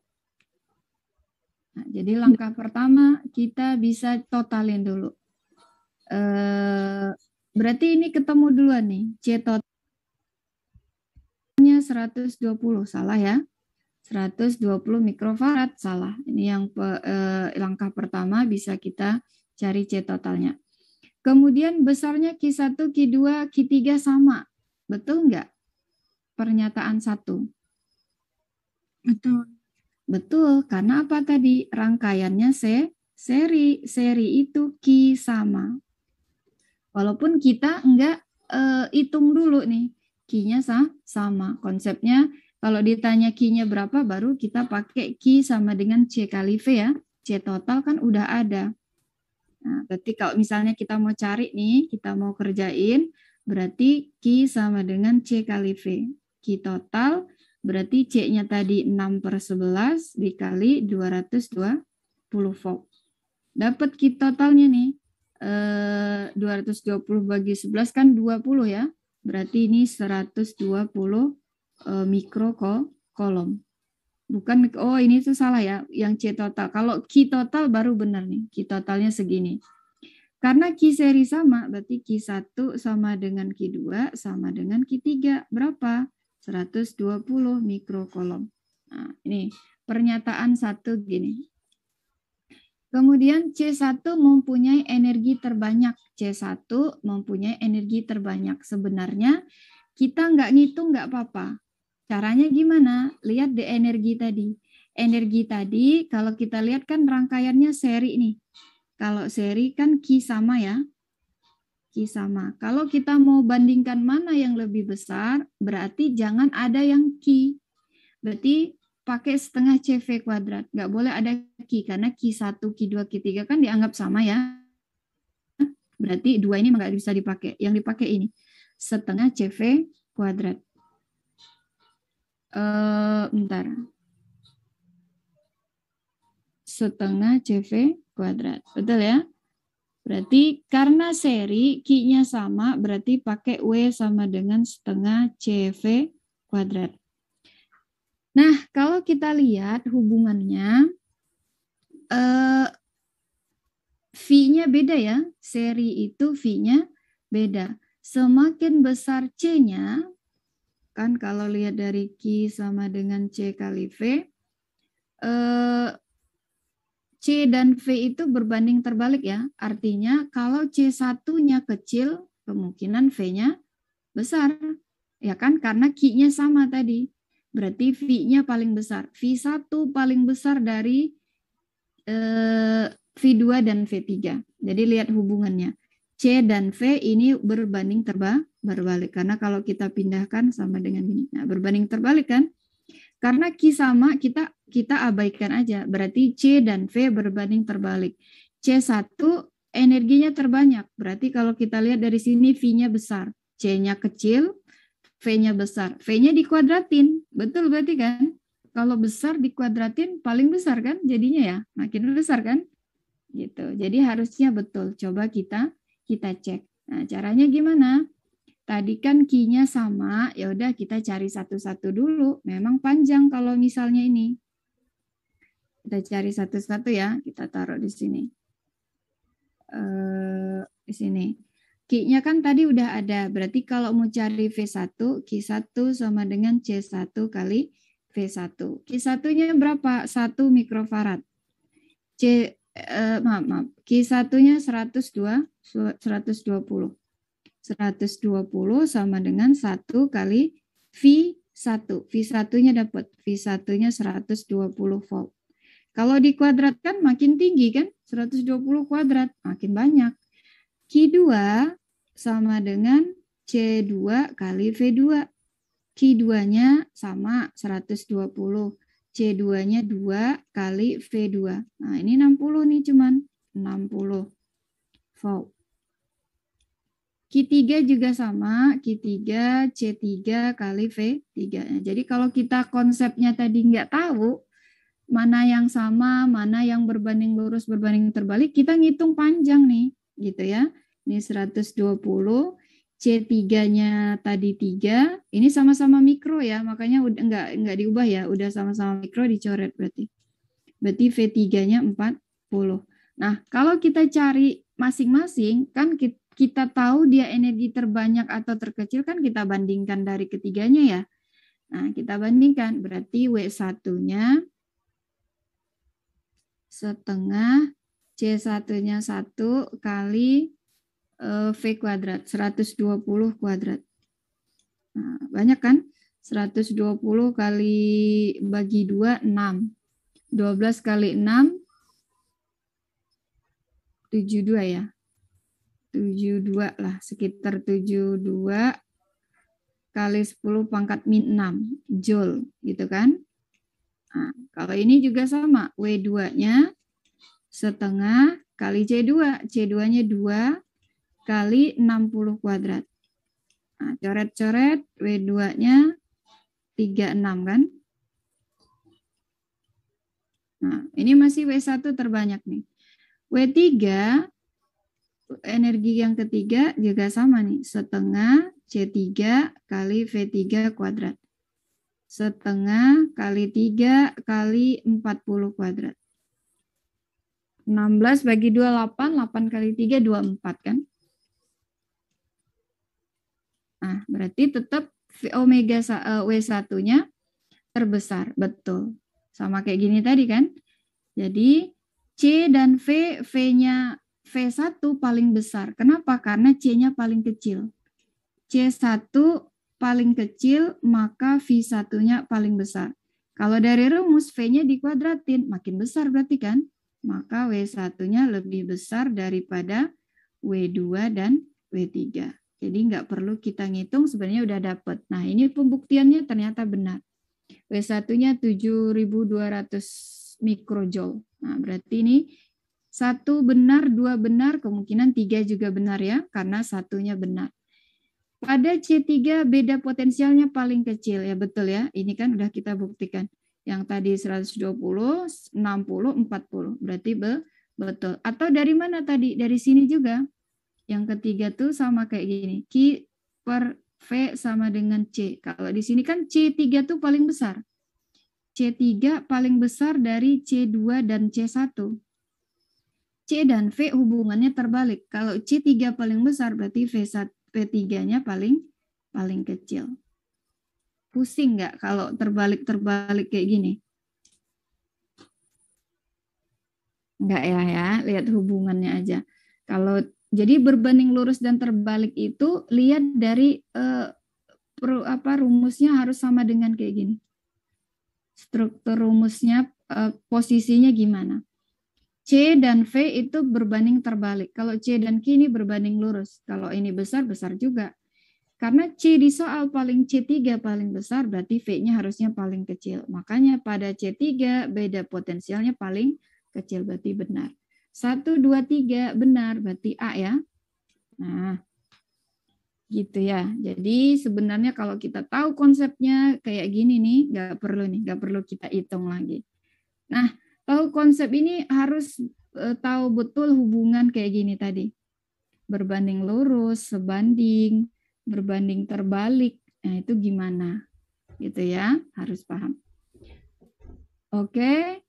Nah, jadi langkah pertama kita bisa totalin dulu. Berarti ini ketemu duluan nih. C totalnya 120, salah ya. 120 mikrofarad, salah. Ini yang langkah pertama bisa kita cari C totalnya. Kemudian besarnya Q1, Q2, Q3 sama. Betul nggak? Pernyataan 1. Betul. Betul, karena apa tadi? Rangkaiannya seri. Seri itu Q sama. Walaupun kita nggak hitung dulu nih. Q-nya sama. Konsepnya kalau ditanya Q-nya berapa, baru kita pakai Q sama dengan C kali V ya. C total kan udah ada. Nah, berarti kalau misalnya kita mau cari nih, kita mau kerjain, berarti Q sama dengan C kali V. Q total berarti C-nya tadi 6/11 dikali 220 volt. Dapat Q totalnya nih. 220 bagi 11 kan 20 ya. Berarti ini 120 mikrokolom. Bukan, oh ini tuh salah ya, yang C total. Kalau Q total baru benar nih, Q totalnya segini. Karena Q seri sama, berarti Q1 sama dengan Q2 sama dengan Q3. Berapa? 120 mikrokolom. Nah, ini pernyataan 1 gini. Kemudian C1 mempunyai energi terbanyak. C1 mempunyai energi terbanyak. Sebenarnya kita nggak ngitung nggak apa-apa. Caranya gimana? Lihat di energi tadi. Energi tadi kalau kita lihat kan rangkaiannya seri nih. Kalau seri kan Q sama ya. Q sama. Kalau kita mau bandingkan mana yang lebih besar, berarti jangan ada yang Q. Berarti pakai setengah CV kuadrat. Nggak boleh ada Q, karena Q1, Q2, Q3 kan dianggap sama ya. Berarti 2 ini nggak bisa dipakai. Yang dipakai ini. Setengah CV kuadrat. Bentar. Setengah CV kuadrat. Betul ya? Berarti karena seri Q-nya sama, berarti pakai W sama dengan setengah CV kuadrat. Nah, kalau kita lihat hubungannya, V-nya beda ya. Seri itu V-nya beda. Semakin besar C-nya, kan kalau lihat dari Q sama dengan C kali V, C dan V itu berbanding terbalik ya. Artinya kalau C1-nya kecil, kemungkinan V-nya besar. Ya kan? Karena Q-nya sama tadi. Berarti V-nya paling besar. V1 paling besar dari V2 dan V3. Jadi lihat hubungannya. C dan V ini berbanding terbalik. Karena kalau kita pindahkan sama dengan ini. Nah, berbanding terbalik kan? Karena Q sama, kita abaikan aja. Berarti C dan V berbanding terbalik. C1 energinya terbanyak. Berarti kalau kita lihat dari sini V-nya besar. C-nya kecil, V-nya besar. V-nya dikuadratin. Betul berarti kan? Kalau besar dikuadratin paling besar kan? Jadinya ya makin besar kan? Gitu. Jadi harusnya betul. Coba kita cek. Nah, caranya gimana? Tadi kan Q-nya sama, ya udah kita cari satu-satu dulu. Memang panjang kalau misalnya ini. Kita cari satu-satu ya. Kita taruh di sini. Di sini. Q-nya kan tadi udah ada. Berarti kalau mau cari V1, Q1 sama dengan C1 kali V1. Q1-nya berapa? 1 mikrofarad. Maaf. Q1-nya 120. 120 sama dengan 1 kali V1. V1-nya dapat. V1-nya 120 volt. Kalau dikuadratkan makin tinggi kan? 120 kuadrat. Makin banyak. Q2 sama dengan C2 kali V2. Q2-nya sama 120. C2-nya 2 kali V2. Nah, ini 60 nih cuman. 60 volt. Q3 juga sama. Q3, C3 kali V3. Jadi kalau kita konsepnya tadi nggak tahu, mana yang sama, mana yang berbanding lurus, berbanding terbalik, kita ngitung panjang nih. Gitu ya. Ini 120, C3-nya tadi 3, ini sama-sama mikro ya, makanya udah enggak diubah ya, udah sama-sama mikro dicoret berarti. Berarti V3-nya 40. Nah, kalau kita cari masing-masing, kan kita tahu dia energi terbanyak atau terkecil, kan kita bandingkan dari ketiganya ya. Nah, kita bandingkan, berarti W1-nya setengah, C1-nya 1 kali V kuadrat, 120 kuadrat. Nah, banyak kan? 120 kali bagi 2, 6. 12 kali 6, 72 ya. 72 lah, sekitar 72 kali 10 pangkat min 6 joule, gitu kan? Nah, kalau ini juga sama, W2-nya setengah kali C2. C2-nya 2 kali 60 kuadrat. Nah, coret-coret W2-nya 36 kan? Nah, ini masih W1 terbanyak nih. W3, energi yang ketiga juga sama nih. Setengah C3 kali V3 kuadrat. Setengah kali 3 kali 40 kuadrat. 16 bagi 2, 8. 8 kali 3, 24 kan? Nah, berarti tetap omega W1-nya terbesar. Betul. Sama kayak gini tadi kan. Jadi C dan V, V-nya V1 paling besar. Kenapa? Karena C-nya paling kecil. C1 paling kecil, maka V1-nya paling besar. Kalau dari rumus V-nya dikuadratin, makin besar berarti kan? Maka W1-nya lebih besar daripada W2 dan W3. Jadi nggak perlu kita ngitung, sebenarnya udah dapat. Nah, ini pembuktiannya ternyata benar. W1-nya 7.200 mikrojoule. Nah, berarti ini 1 benar, 2 benar, kemungkinan 3 juga benar ya, karena satunya benar. Pada C3 beda potensialnya paling kecil, ya betul ya. Ini kan udah kita buktikan. Yang tadi 120, 60, 40. Berarti betul. Atau dari mana tadi? Dari sini juga. Yang ketiga tuh sama kayak gini. Q per V sama dengan C. Kalau di sini kan C3 tuh paling besar. C3 paling besar dari C2 dan C1. C dan V hubungannya terbalik. Kalau C3 paling besar berarti V3-nya paling kecil. Pusing nggak kalau terbalik kayak gini? Enggak ya, lihat hubungannya aja. Kalau Jadi berbanding lurus dan terbalik itu lihat dari rumusnya harus sama dengan kayak gini. Struktur rumusnya posisinya gimana? C dan V itu berbanding terbalik. Kalau C dan Q ini berbanding lurus. Kalau ini besar, besar juga. Karena C di soal paling C3 paling besar, berarti V-nya harusnya paling kecil. Makanya pada C3 beda potensialnya paling kecil, berarti benar. 1, 2, 3 benar, berarti A ya. Nah, gitu ya. Jadi sebenarnya kalau kita tahu konsepnya kayak gini nih, nggak perlu kita hitung lagi. Nah, tahu konsep ini harus tahu betul hubungan kayak gini tadi. Berbanding lurus, sebanding, berbanding terbalik. Nah, itu gimana? Gitu ya, harus paham. Oke.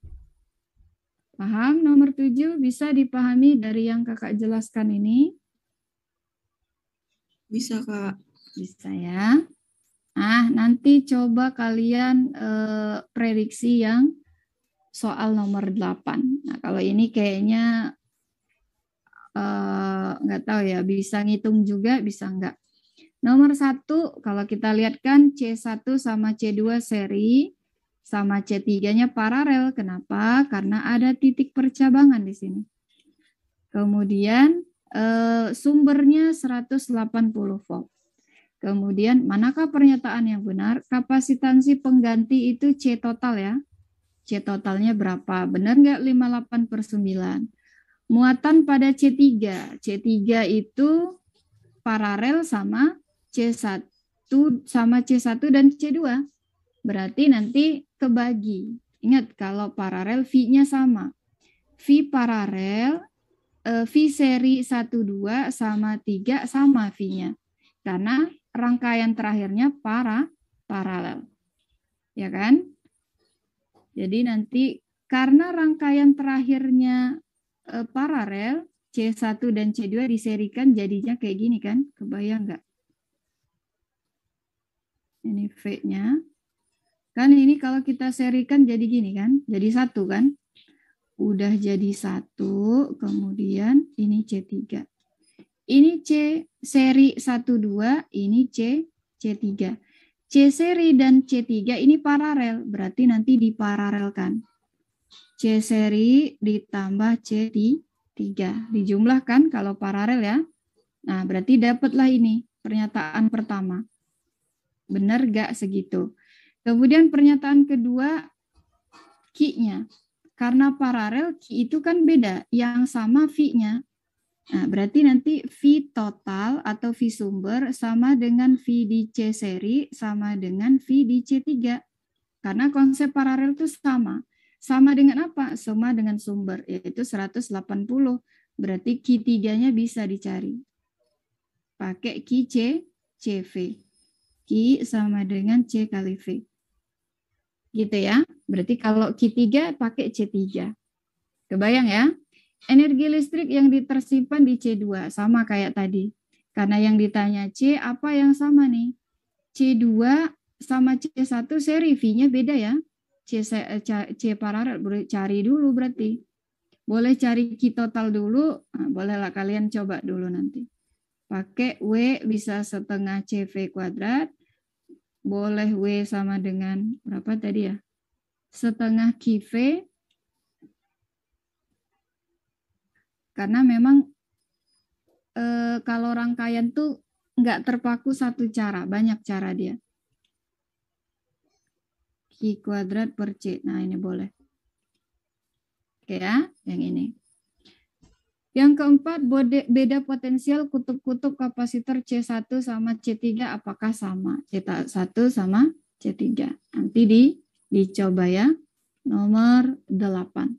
Paham nomor 7 bisa dipahami dari yang kakak jelaskan ini? Bisa, Kak. Bisa ya. Nah, nanti coba kalian prediksi yang soal nomor 8. Nah, kalau ini kayaknya nggak tahu ya, bisa ngitung juga, bisa enggak. Nomor 1, kalau kita lihat kan C1 sama C2 seri, sama C3-nya paralel. Kenapa? Karena ada titik percabangan di sini. Kemudian sumbernya 180 volt. Kemudian manakah pernyataan yang benar? Kapasitansi pengganti itu C total ya. C totalnya berapa? Benar nggak 58/9? Muatan pada C3. C3 itu paralel sama C1 sama C1 dan C2. Berarti nanti kebagi. Ingat kalau paralel V-nya sama. V paralel, V seri 1, 2 sama 3 sama V-nya. Karena rangkaian terakhirnya paralel. Ya kan? Jadi nanti karena rangkaian terakhirnya paralel, C1 dan C2 diserikan jadinya kayak gini kan? Kebayang nggak? Ini V-nya. Kan ini kalau kita serikan jadi gini kan? Jadi 1 kan? Udah jadi 1, kemudian ini C3. Ini C seri 1, 2, ini C3. C seri dan C3 ini paralel, berarti nanti diparalelkan. C seri ditambah C3. Dijumlahkan kalau paralel ya. Nah, berarti dapatlah ini pernyataan pertama. Benar gak segitu? Kemudian pernyataan kedua, Q-nya. Karena paralel, Q itu kan beda. Yang sama V-nya. Nah, berarti nanti V total atau V sumber sama dengan V di C seri sama dengan V di C3. Karena konsep paralel itu sama. Sama dengan apa? Sama dengan sumber, yaitu 180. Berarti Q3-nya bisa dicari. Pakai Q CV. Q sama dengan C kali V. Gitu ya. Berarti kalau Q3 pakai C3. Kebayang ya? Energi listrik yang tersimpan di C2 sama kayak tadi. Karena yang ditanya C, apa yang sama nih? C2 sama C1 seri V-nya beda ya. C paralel boleh cari dulu berarti. Boleh cari Q total dulu. Nah, bolehlah kalian coba dulu nanti. Pakai W bisa setengah CV kuadrat. Boleh W sama dengan berapa tadi ya? Setengah QV. Karena memang kalau rangkaian tuh nggak terpaku satu cara, banyak cara dia. Q kuadrat per C. Nah, ini boleh. Oke ya, yang ini. Yang keempat, beda potensial kutub-kutub kapasitor C1 sama C3 apakah sama? C1 sama C3. Nanti dicoba ya. Nomor 8.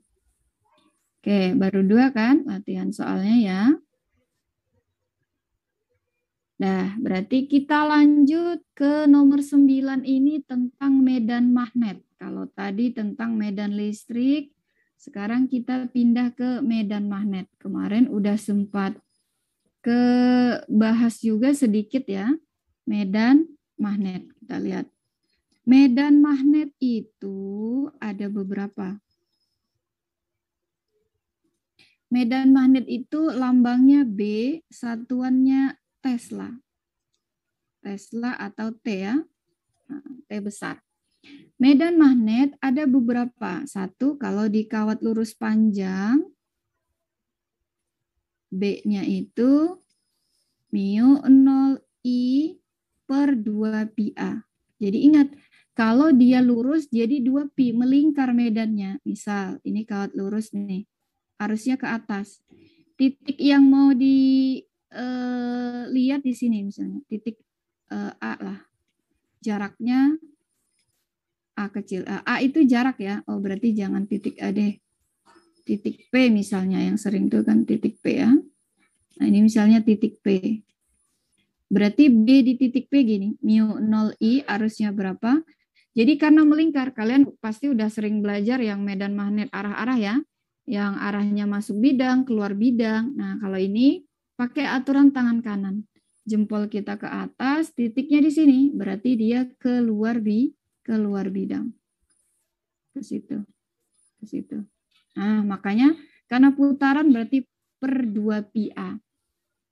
Oke, baru 2 kan latihan soalnya ya. Nah, berarti kita lanjut ke nomor 9 ini tentang medan magnet. Kalau tadi tentang medan listrik, sekarang kita pindah ke medan magnet. Kemarin udah sempat bahas juga sedikit ya, medan magnet. Kita lihat. Medan magnet itu ada beberapa. medan magnet itu lambangnya B, satuannya Tesla. Tesla atau T ya, nah, T besar. Medan magnet ada beberapa. Satu, kalau di kawat lurus panjang, B-nya itu mu 0I per 2πa. Jadi ingat, kalau dia lurus jadi 2pi, melingkar medannya. Misal, ini kawat lurus nih, arusnya ke atas. Titik yang mau dilihat di sini misalnya, titik A lah. Jaraknya A kecil. A itu jarak ya. Oh, berarti jangan titik A deh. Titik P misalnya, yang sering itu kan titik P ya. Nah, ini misalnya titik P. Berarti B di titik P gini, mu 0I arusnya berapa? Jadi karena melingkar, kalian pasti udah sering belajar yang medan magnet arah-arah ya. Yang arahnya masuk bidang, keluar bidang. Nah, kalau ini pakai aturan tangan kanan. Jempol kita ke atas, titiknya di sini. Berarti dia keluar bidang. Ke situ. Ke situ. Nah, makanya karena putaran berarti per 2πa.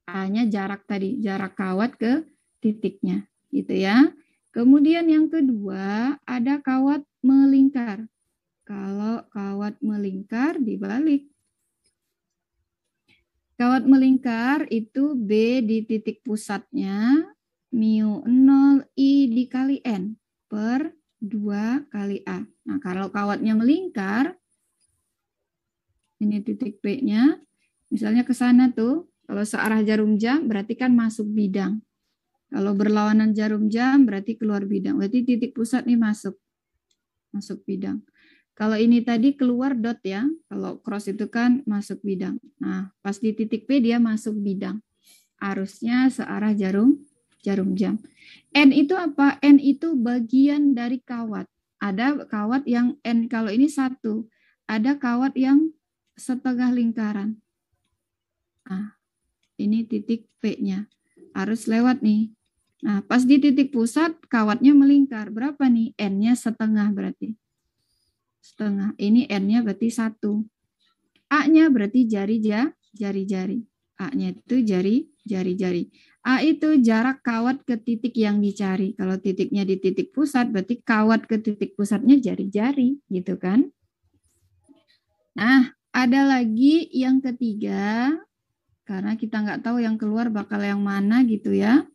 A-nya jarak tadi, jarak kawat ke titiknya. Gitu ya. Kemudian yang kedua, ada kawat melingkar. Kalau kawat melingkar dibalik. Kawat melingkar itu B di titik pusatnya mu 0I dikali N per 2 kali A. Nah, kalau kawatnya melingkar, ini titik P-nya, misalnya ke sana tuh, kalau searah jarum jam berarti kan masuk bidang. Kalau berlawanan jarum jam berarti keluar bidang. Berarti titik pusat nih masuk bidang. Kalau ini tadi keluar dot ya, kalau cross itu kan masuk bidang. Nah, pas di titik P dia masuk bidang. Arusnya searah jarum jam. N itu apa? N itu bagian dari kawat. Ada kawat yang N kalau ini 1. Ada kawat yang setengah lingkaran. Nah, ini titik P-nya. Harus lewat nih. Nah, pas di titik pusat kawatnya melingkar. Berapa nih? N-nya setengah berarti. Setengah. Ini N-nya berarti 1. A-nya berarti jari-jari. A-nya itu jari-jari. A itu jarak kawat ke titik yang dicari. Kalau titiknya di titik pusat, berarti kawat ke titik pusatnya jari-jari, gitu kan? Nah, ada lagi yang ketiga, karena kita nggak tahu yang keluar bakal yang mana gitu ya.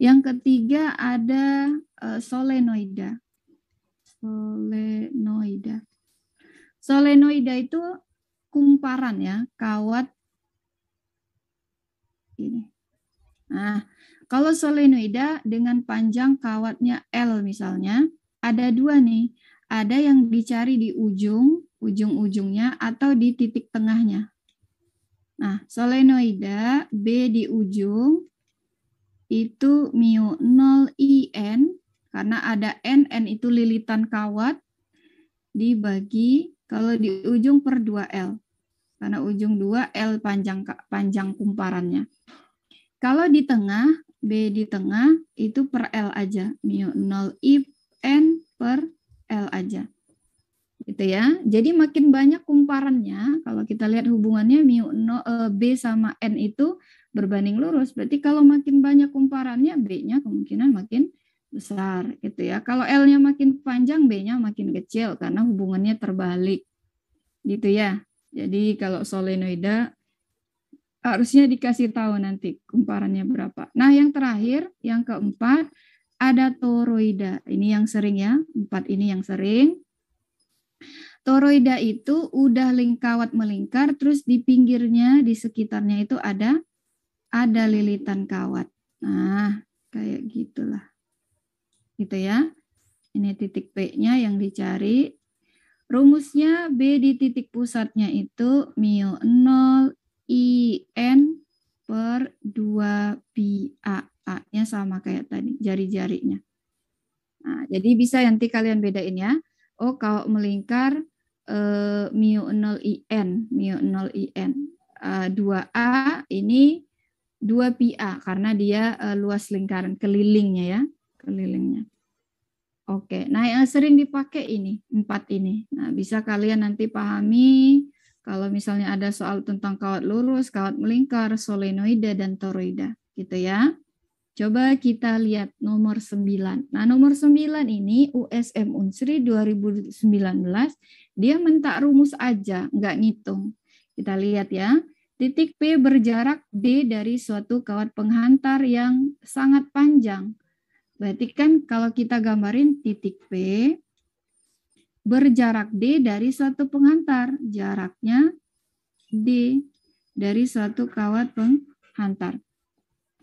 Yang ketiga ada solenoida. Solenoida itu kumparan ya, kawat ini. Nah, kalau solenoida dengan panjang kawatnya L misalnya, ada 2 nih. Ada yang dicari di ujung-ujungnya atau di titik tengahnya. Nah, solenoida B di ujung itu mu 0IN, karena ada N itu lilitan kawat, dibagi kalau di ujung per 2L. Karena ujung 2L panjang kumparannya. Kalau di tengah, B di tengah itu per L aja. Mu 0IN per L aja. Gitu ya. Jadi makin banyak kumparannya, kalau kita lihat hubungannya B sama N itu berbanding lurus. Berarti kalau makin banyak kumparannya, B-nya kemungkinan makin besar gitu ya. Kalau L-nya makin panjang, B-nya makin kecil karena hubungannya terbalik. Gitu ya. Jadi kalau solenoida harusnya dikasih tahu nanti kumparannya berapa. Nah, yang terakhir, yang keempat ada toroida. Ini yang sering ya, 4 ini yang sering. Toroida itu udah kawat melingkar, terus di pinggirnya, di sekitarnya itu ada lilitan kawat. Nah, kayak gitulah. Gitu ya. Ini titik P-nya yang dicari. Rumusnya B di titik pusatnya itu mu 0IN per 2πa. A-nya sama kayak tadi, jari-jarinya. Nah, jadi bisa nanti kalian bedain ya. Oh, kalau melingkar mu 0IN. 2A ini 2πa karena dia luas lingkaran kelilingnya ya, kelilingnya. Oke, nah yang sering dipakai ini 4 ini. Nah, bisa kalian nanti pahami Kalau misalnya ada soal tentang kawat lurus, kawat melingkar, solenoida, dan toroida. Gitu ya. Coba kita lihat nomor 9. Nah, nomor 9 ini USM Unsri 2019, dia minta rumus aja, nggak ngitung. Kita lihat ya. Titik P berjarak D dari suatu kawat penghantar yang sangat panjang. Berarti kan kalau kita gambarin titik P berjarak D dari suatu penghantar. Jaraknya D dari suatu kawat penghantar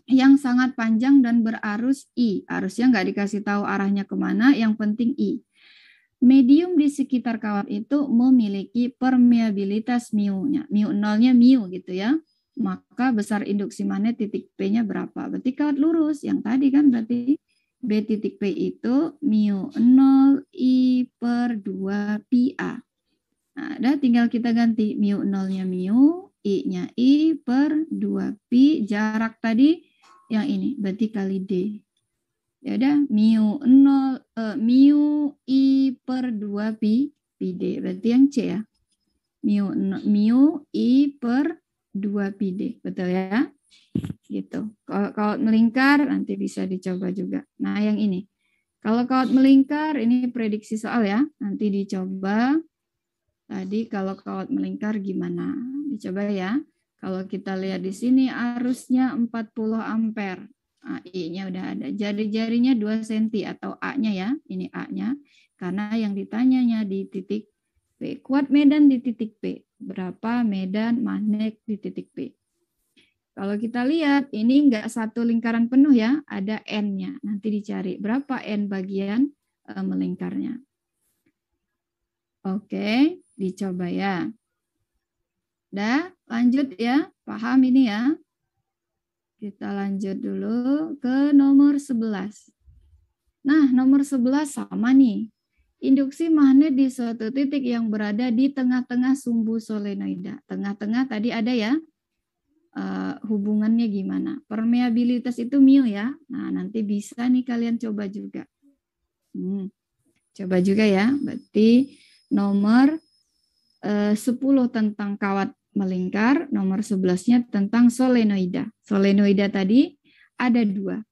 yang sangat panjang dan berarus I. Arusnya nggak dikasih tahu arahnya kemana, yang penting I. Medium di sekitar kawat itu memiliki permeabilitas mu-nya. Mu nolnya mu gitu ya. Maka besar induksi magnet titik P-nya berapa? Berarti kawat lurus. Yang tadi kan berarti B titik P itu mu 0 I per 2 pi A. Nah, udah tinggal kita ganti mu nolnya mu, I-nya I per 2 pi. Jarak tadi yang ini berarti kali D. Ya udah mu I per 2 pi D. Berarti yang C ya. Mu I per 2 pi D. Betul ya? Gitu. Kalau kawat melingkar nanti bisa dicoba juga. Nah, yang ini. Kalau kawat melingkar ini prediksi soal ya. Nanti dicoba. Tadi kalau kawat melingkar gimana? Dicoba ya. Kalau kita lihat di sini arusnya 40 ampere. I-nya udah ada. Jari-jarinya 2 cm atau A-nya ya. Ini A-nya. Karena yang ditanyanya di titik P. Kuat medan di titik P. Berapa medan magnet di titik P. Kalau kita lihat ini enggak satu lingkaran penuh ya. Ada N-nya. Nanti dicari berapa N bagian melingkarnya. Oke, dicoba ya. Udah, lanjut ya. Paham ini ya? Kita lanjut dulu ke nomor 11. Nah, nomor 11 sama nih. Induksi magnet di suatu titik yang berada di tengah-tengah sumbu solenoida. Tengah-tengah tadi ada ya. Hubungannya gimana? Permeabilitas itu mu ya. Nah, nanti bisa nih kalian coba juga. Coba juga ya. Berarti nomor 10 tentang kawat melingkar, nomor 11-nya tentang solenoida. Solenoida tadi ada 2.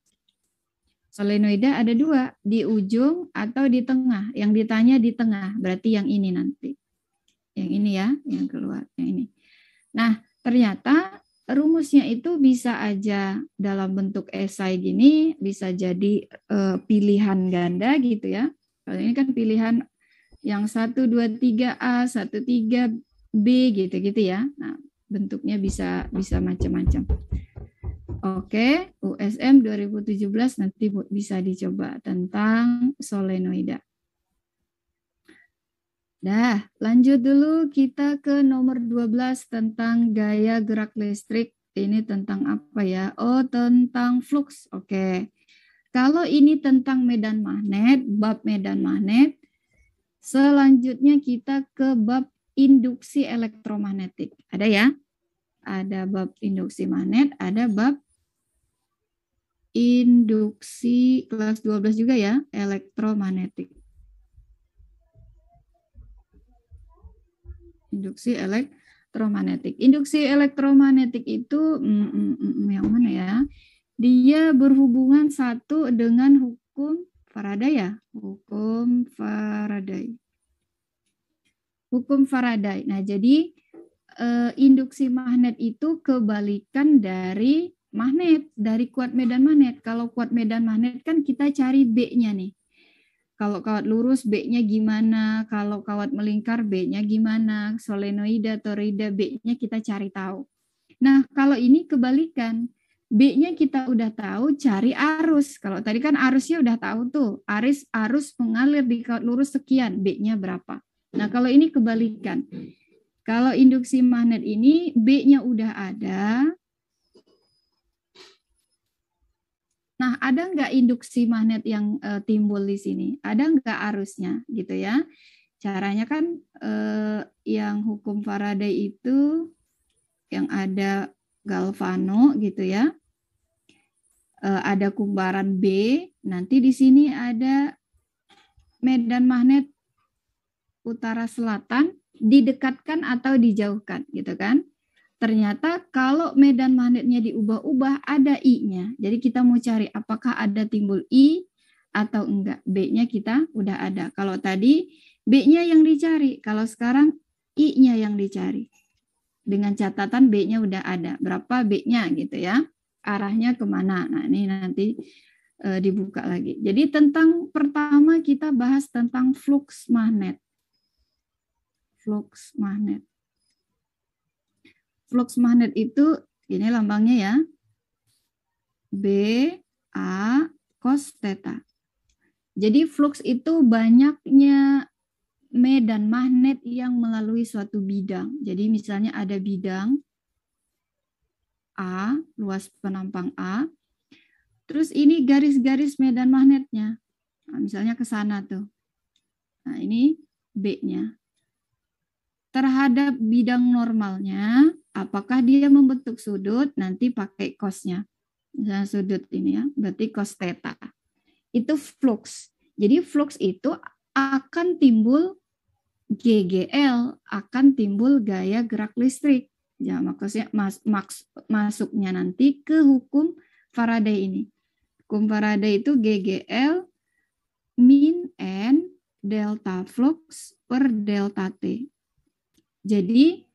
Solenoida ada 2, di ujung atau di tengah. Yang ditanya di tengah, berarti yang ini nanti. Yang ini ya, yang keluar, yang ini. Nah, ternyata rumusnya itu bisa aja dalam bentuk esai gini, bisa jadi pilihan ganda gitu ya. Kalau ini kan pilihan yang 1, 2, 3A, 1, 3B gitu-gitu ya. Nah, bentuknya bisa macam-macam. Oke, USM 2017 nanti bisa dicoba tentang solenoida. Dah, lanjut dulu kita ke nomor 12 tentang gaya gerak listrik. Ini tentang apa ya? Oh, tentang flux. Oke. Kalau ini tentang medan magnet, bab medan magnet, selanjutnya kita ke bab induksi elektromagnetik. Ada ya? Ada bab induksi magnet, ada bab induksi kelas 12 juga ya, elektromagnetik. Induksi elektromagnetik. Induksi elektromagnetik itu yang mana ya? Dia berhubungan satu dengan hukum Faraday ya, hukum Faraday. Hukum Faraday. Nah, jadi induksi magnet itu kebalikan dari magnet, dari kuat medan magnet. Kalau kuat medan magnet kan kita cari B-nya nih. Kalau kawat lurus B-nya gimana, kalau kawat melingkar B-nya gimana, solenoida, toroida B-nya kita cari tahu. Nah, kalau ini kebalikan. B-nya kita udah tahu, cari arus. Kalau tadi kan arusnya udah tahu tuh, arus mengalir di kawat lurus sekian, B-nya berapa. Nah, kalau ini kebalikan. Kalau induksi magnet ini B-nya udah ada. Nah, ada nggak induksi magnet yang timbul di sini? Ada nggak arusnya gitu ya? Caranya kan yang hukum Faraday itu yang ada galvano gitu ya. Ada kumparan B, nanti di sini ada medan magnet utara selatan didekatkan atau dijauhkan gitu kan. Ternyata kalau medan magnetnya diubah-ubah ada I-nya. Jadi kita mau cari apakah ada timbul I atau enggak. B-nya kita udah ada. Kalau tadi B-nya yang dicari, kalau sekarang I-nya yang dicari. Dengan catatan B-nya udah ada. Berapa B-nya gitu ya. Arahnya kemana. Nah ini nanti dibuka lagi. Jadi tentang pertama kita bahas tentang flux magnet. Flux magnet. Flux magnet itu ini lambangnya ya. B A cos theta. Jadi flux itu banyaknya medan magnet yang melalui suatu bidang. Jadi misalnya ada bidang A, luas penampang A. Terus ini garis-garis medan magnetnya. Nah, misalnya ke sana tuh. Nah, ini B-nya. Terhadap bidang normalnya, apakah dia membentuk sudut, nanti pakai cos-nya. Misalnya sudut ini ya, berarti cos theta. Itu flux. Jadi flux itu akan timbul GGL, akan timbul gaya gerak listrik. Ya, maksudnya masuknya nanti ke hukum Faraday ini. Hukum Faraday itu GGL min N delta flux per delta T. Jadi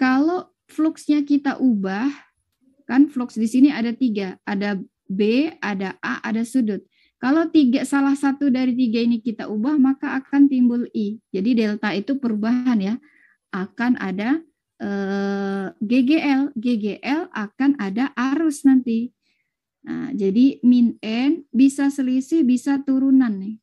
kalau fluxnya kita ubah, kan flux di sini ada 3, ada B, ada A, ada sudut. Kalau salah satu dari 3 ini kita ubah, maka akan timbul I. Jadi delta itu perubahan ya, akan ada GGL. GGL akan ada arus nanti. Nah, jadi min N bisa selisih, bisa turunan nih.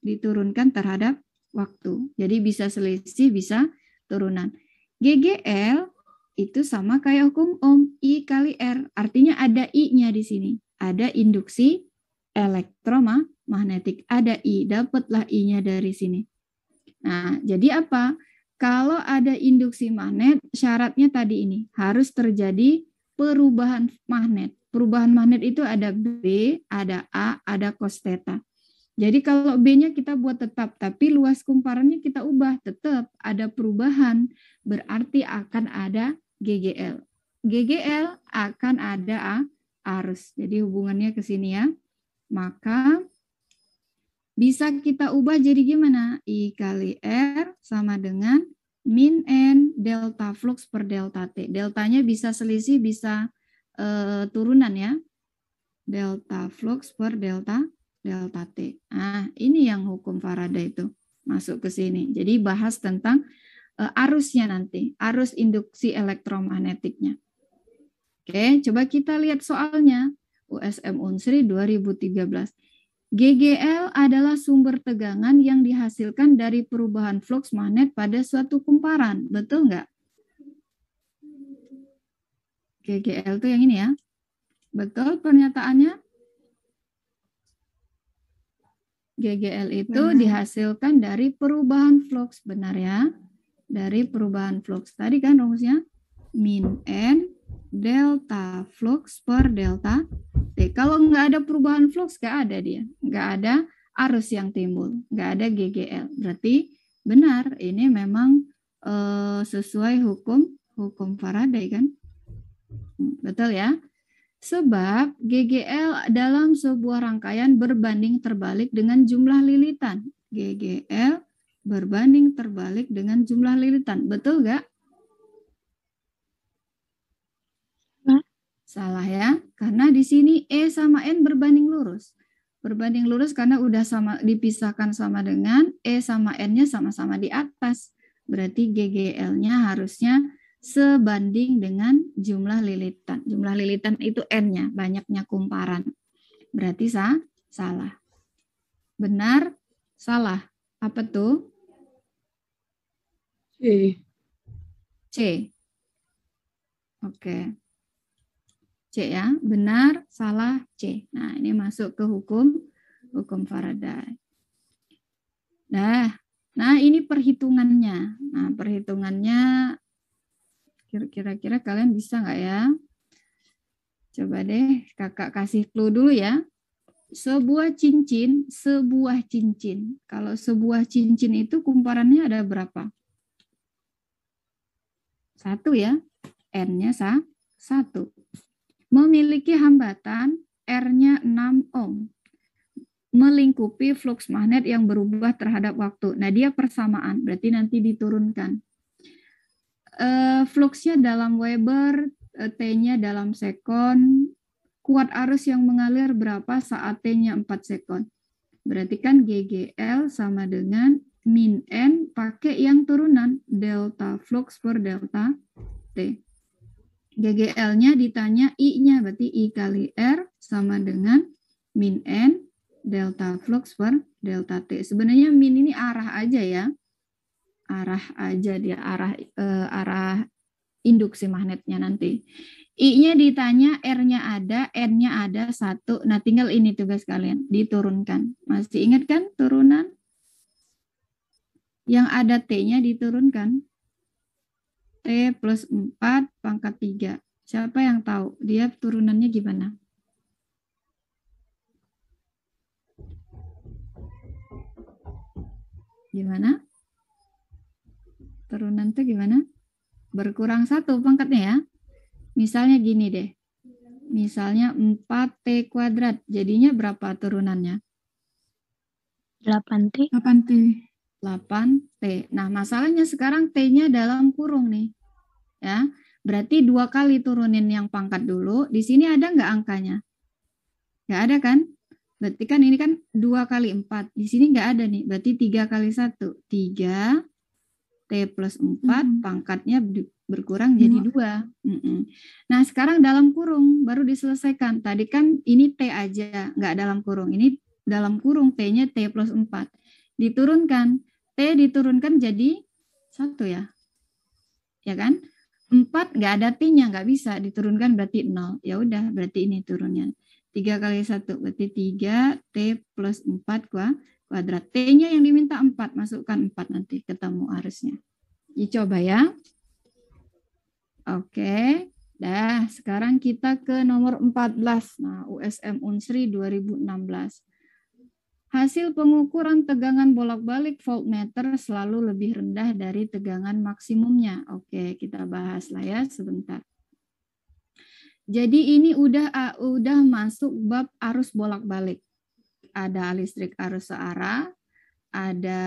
Diturunkan terhadap waktu. Jadi bisa selisih, bisa turunan. GGL itu sama kayak hukum Ohm, I kali R. Artinya ada I-nya di sini. Ada induksi elektromagnetik. Ada I, dapatlah I-nya dari sini. Nah, jadi apa? Kalau ada induksi magnet, syaratnya tadi ini. Harus terjadi perubahan magnet. Perubahan magnet itu ada B, ada A, ada cos theta. Jadi kalau B-nya kita buat tetap, tapi luas kumparannya kita ubah, tetap ada perubahan, berarti akan ada GGL. GGL akan ada arus. Jadi hubungannya ke sini ya. Maka bisa kita ubah jadi gimana? I kali R sama dengan min N delta flux per delta T. Deltanya bisa selisih, bisa turunan ya. Delta flux per delta T. Nah, ini yang hukum Faraday itu masuk ke sini. Jadi bahas tentang arusnya nanti, arus induksi elektromagnetiknya. Oke, coba kita lihat soalnya. USM Unsri 2013. GGL adalah sumber tegangan yang dihasilkan dari perubahan flux magnet pada suatu kumparan. Betul nggak? GGL itu yang ini ya. Betul pernyataannya? GGL itu dihasilkan dari perubahan flux, benar ya? Dari perubahan flux. Tadi kan rumusnya min N delta flux per delta T. Kalau nggak ada perubahan flux, nggak ada dia. Nggak ada arus yang timbul. Nggak ada GGL. Berarti benar, ini memang sesuai hukum Faraday kan? Betul ya? Sebab GGL dalam sebuah rangkaian berbanding terbalik dengan jumlah lilitan. GGL berbanding terbalik dengan jumlah lilitan. Betul nggak? Salah ya, karena di sini E sama N berbanding lurus. Berbanding lurus karena udah sama dipisahkan sama dengan E sama N-nya sama-sama di atas. Berarti GGL-nya harusnya sebanding dengan jumlah lilitan. Jumlah lilitan itu N-nya, banyaknya kumparan. Berarti salah. Benar, salah. Apa tuh? C. Oke. C ya, benar, salah, C. Nah, ini masuk ke hukum Faraday. Nah, ini perhitungannya. Nah, perhitungannya kira-kira kalian bisa nggak ya? Coba deh kakak kasih clue dulu ya. Sebuah cincin. Kalau sebuah cincin itu kumparannya ada berapa? 1 ya. N-nya 1. Memiliki hambatan R-nya 6 ohm. Melingkupi flux magnet yang berubah terhadap waktu. Nah, dia persamaan, berarti nanti diturunkan. Fluxnya dalam Weber, T-nya dalam sekon, kuat arus yang mengalir berapa saat T-nya 4 sekon. Berarti kan GGL sama dengan min N pakai yang turunan, delta flux per delta T. GGL-nya ditanya I-nya, berarti I kali R sama dengan min N delta flux per delta T. Sebenarnya min ini arah aja ya. Arah aja dia, arah induksi magnetnya nanti. I-nya ditanya, R-nya ada, N-nya ada 1. Nah, tinggal ini tugas kalian, diturunkan. Masih ingat kan turunan? Yang ada T-nya diturunkan. T plus 4 pangkat 3. Siapa yang tahu? Dia turunannya gimana? Gimana? Turunan itu gimana? Berkurang 1 pangkatnya ya. Misalnya gini deh. Misalnya 4T kuadrat. Jadinya berapa turunannya? 8T. 8T. Nah, masalahnya sekarang T-nya dalam kurung nih. Ya. Berarti 2 kali turunin yang pangkat dulu. Di sini ada nggak angkanya? Nggak ada kan? Berarti kan ini kan 2 kali 4. Di sini nggak ada nih. Berarti 3 kali 1. 3 T plus 4 pangkatnya berkurang jadi 2. Nah, sekarang dalam kurung baru diselesaikan. Tadi kan ini T aja, nggak dalam kurung. Ini dalam kurung T-nya T plus 4. Diturunkan. T diturunkan jadi 1 ya. Ya kan? 4 nggak ada T-nya, nggak bisa. Diturunkan berarti 0. Ya udah, berarti ini turunnya. 3 kali 1 berarti 3 T plus 4 kuadrat. T-nya yang diminta 4, masukkan 4 nanti ketemu arusnya. Dicoba ya. Oke. Dah, sekarang kita ke nomor 14. Nah, USM Unsri 2016. Hasil pengukuran tegangan bolak-balik voltmeter selalu lebih rendah dari tegangan maksimumnya. Oke, kita bahas lah ya sebentar. Jadi ini udah masuk bab arus bolak-balik. Ada listrik arus searah, ada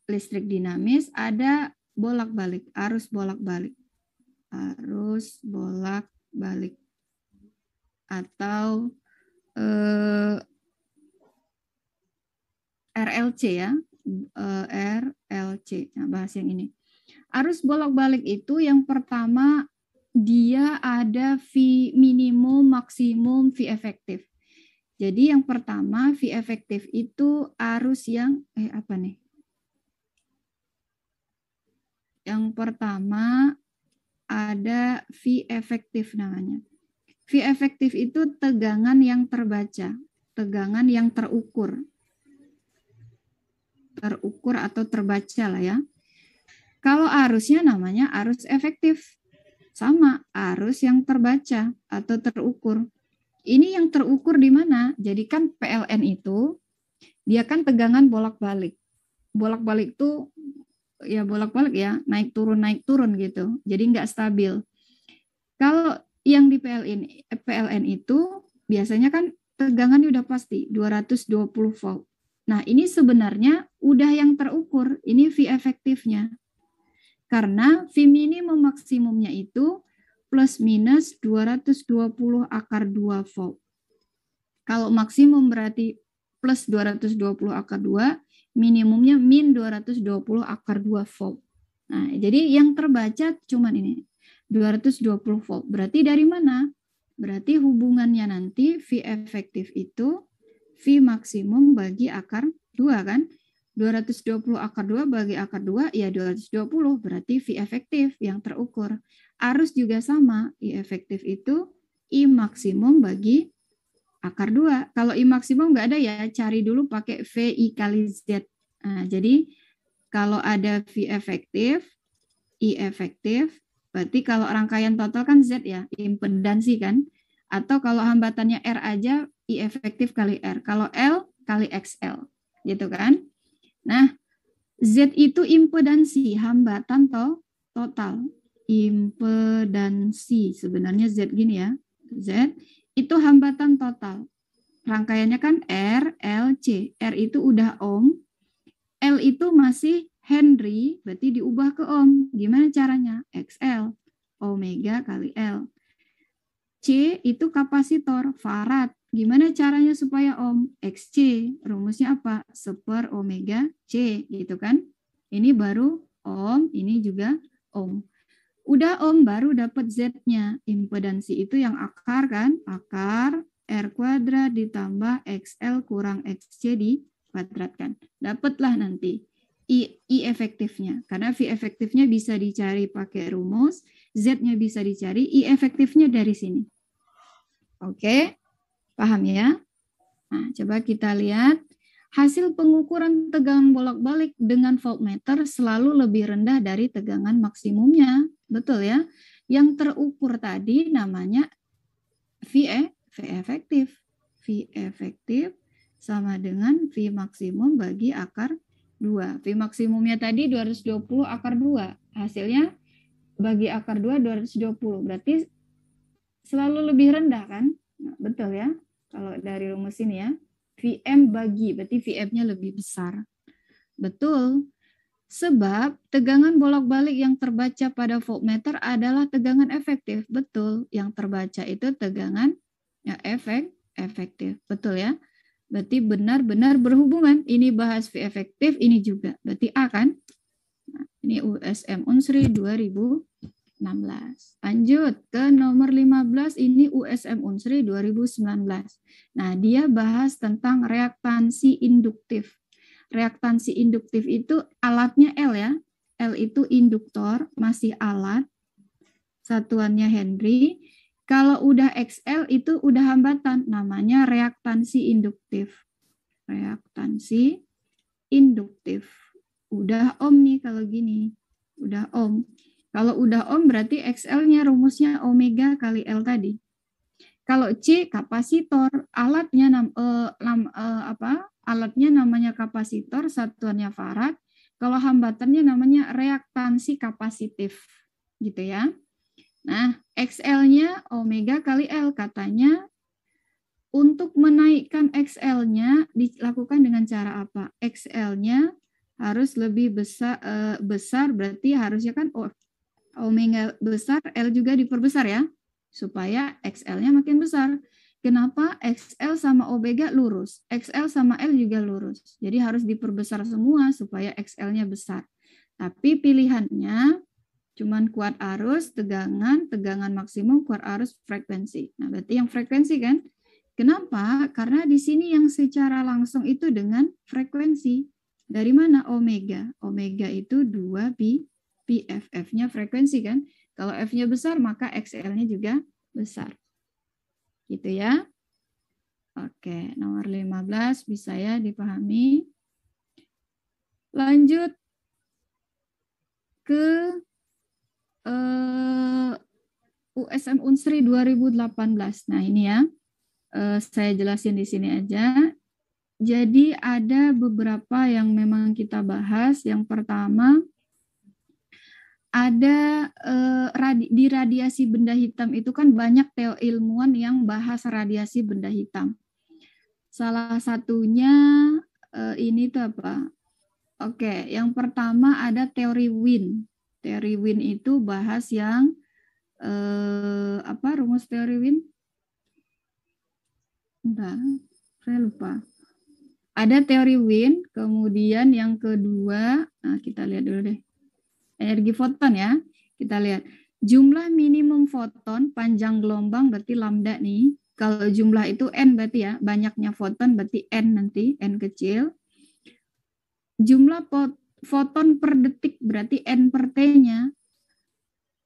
listrik dinamis, ada bolak-balik, arus bolak-balik. Arus bolak-balik. Atau RLC ya. RLC. Nah, bahas yang ini. Arus bolak-balik itu yang pertama dia ada V minimum, maksimum, V efektif. Jadi yang pertama V efektif itu arus yang apa nih? Yang pertama ada V efektif namanya. V efektif itu tegangan yang terbaca, tegangan yang terukur. Terukur atau terbaca lah ya. Kalau arusnya namanya arus efektif. Sama, arus yang terbaca atau terukur. Ini yang terukur di mana? Jadi kan PLN itu, dia kan tegangan bolak-balik. Bolak-balik itu, ya bolak-balik ya, naik turun gitu. Jadi nggak stabil. Kalau yang di PLN itu, biasanya kan tegangannya udah pasti, 220 volt. Nah ini sebenarnya udah yang terukur, ini V efektifnya. Karena V minimum maksimumnya itu plus minus 220 akar 2 volt. Kalau maksimum berarti plus 220 akar 2, minimumnya min 220 akar 2 volt. Nah, jadi yang terbaca cuman ini, 220 volt. Berarti dari mana? Berarti hubungannya nanti V efektif itu V maksimum bagi akar 2 kan? 220 akar 2 bagi akar 2, ya 220, berarti V efektif yang terukur. Arus juga sama, I efektif itu I maksimum bagi akar 2. Kalau I maksimum nggak ada ya, cari dulu pakai VI kali Z. Nah, jadi kalau ada V efektif, I efektif, berarti kalau rangkaian total kan Z ya, impedansi kan. Atau kalau hambatannya R aja, I efektif kali R. Kalau L kali XL, gitu kan. Nah, Z itu impedansi, hambatan total. impedansi. Sebenarnya Z gini ya. Z itu hambatan total. Rangkaiannya kan R, L, C. R itu udah ohm. L itu masih Henry, berarti diubah ke ohm. Gimana caranya? XL. Omega kali L. C itu kapasitor, farad. Gimana caranya supaya ohm? XC. Rumusnya apa? 1/, omega C, gitu kan? Ini baru ohm, ini juga ohm. Udah ohm baru dapat Z-nya. Impedansi itu yang akar kan? Akar R kuadrat ditambah XL kurang XC dikuadratkan. Dapatlah nanti I efektifnya. Karena V efektifnya bisa dicari pakai rumus, Z-nya bisa dicari, I efektifnya dari sini. Oke, paham ya? Nah, coba kita lihat. Hasil pengukuran tegangan bolak-balik dengan voltmeter selalu lebih rendah dari tegangan maksimumnya. Betul ya? Yang terukur tadi namanya V efektif. V efektif sama dengan V maksimum bagi akar 2. V maksimumnya tadi 220 akar 2. Hasilnya bagi akar 2 220. Berarti selalu lebih rendah kan? Nah, betul ya? Kalau dari rumus ini ya. Vm bagi, berarti Vm-nya lebih besar. Betul. Sebab tegangan bolak-balik yang terbaca pada voltmeter adalah tegangan efektif. Betul. Yang terbaca itu tegangan ya, efektif. Betul ya? Berarti benar-benar berhubungan. Ini bahas V efektif, ini juga. Berarti A kan? Nah, ini USM Unsri 2016. Lanjut ke nomor 15, ini USM Unsri 2019. Nah, dia bahas tentang reaktansi induktif. Reaktansi induktif itu alatnya L ya. L itu induktor, masih alat. Satuannya Henry. Kalau udah XL itu udah hambatan, namanya reaktansi induktif. Reaktansi induktif. Udah ohm nih kalau gini. Udah ohm. Kalau udah ohm berarti XL-nya rumusnya omega kali L tadi. Kalau C kapasitor, alatnya alatnya namanya kapasitor, satuannya farad. Kalau hambatannya namanya reaktansi kapasitif. Gitu ya. Nah, XL-nya omega kali L katanya. Untuk menaikkan XL-nya dilakukan dengan cara apa? XL-nya harus lebih besar berarti harusnya kan omega besar, L juga diperbesar ya, supaya XL-nya makin besar. Kenapa? XL sama omega lurus, XL sama L juga lurus. Jadi harus diperbesar semua supaya XL-nya besar. Tapi pilihannya cuman kuat arus, tegangan maksimum, kuat arus, frekuensi. Nah, berarti yang frekuensi kan? Kenapa? Karena di sini yang secara langsung itu dengan frekuensi. Dari mana? Omega. Omega itu 2pi. F-nya frekuensi kan. Kalau F-nya besar, maka XL-nya juga besar. Gitu ya. Oke, nomor 15 bisa ya dipahami. Lanjut ke USM Unsri 2018. Nah, ini ya. Saya jelasin di sini aja. Jadi ada beberapa yang memang kita bahas. Yang pertama, ada di radiasi benda hitam itu kan banyak ilmuwan yang bahas radiasi benda hitam. Salah satunya ini tuh apa? Oke, yang pertama ada teori Wien. Teori Wien itu bahas yang apa rumus teori Wien? Bentar, saya lupa. Ada teori Wien, kemudian yang kedua, nah kita lihat dulu deh. Energi foton ya. Kita lihat. Jumlah minimum foton panjang gelombang berarti lambda nih. Kalau jumlah itu N berarti ya. Banyaknya foton berarti N nanti. N kecil. Jumlah foton per detik berarti N per T-nya.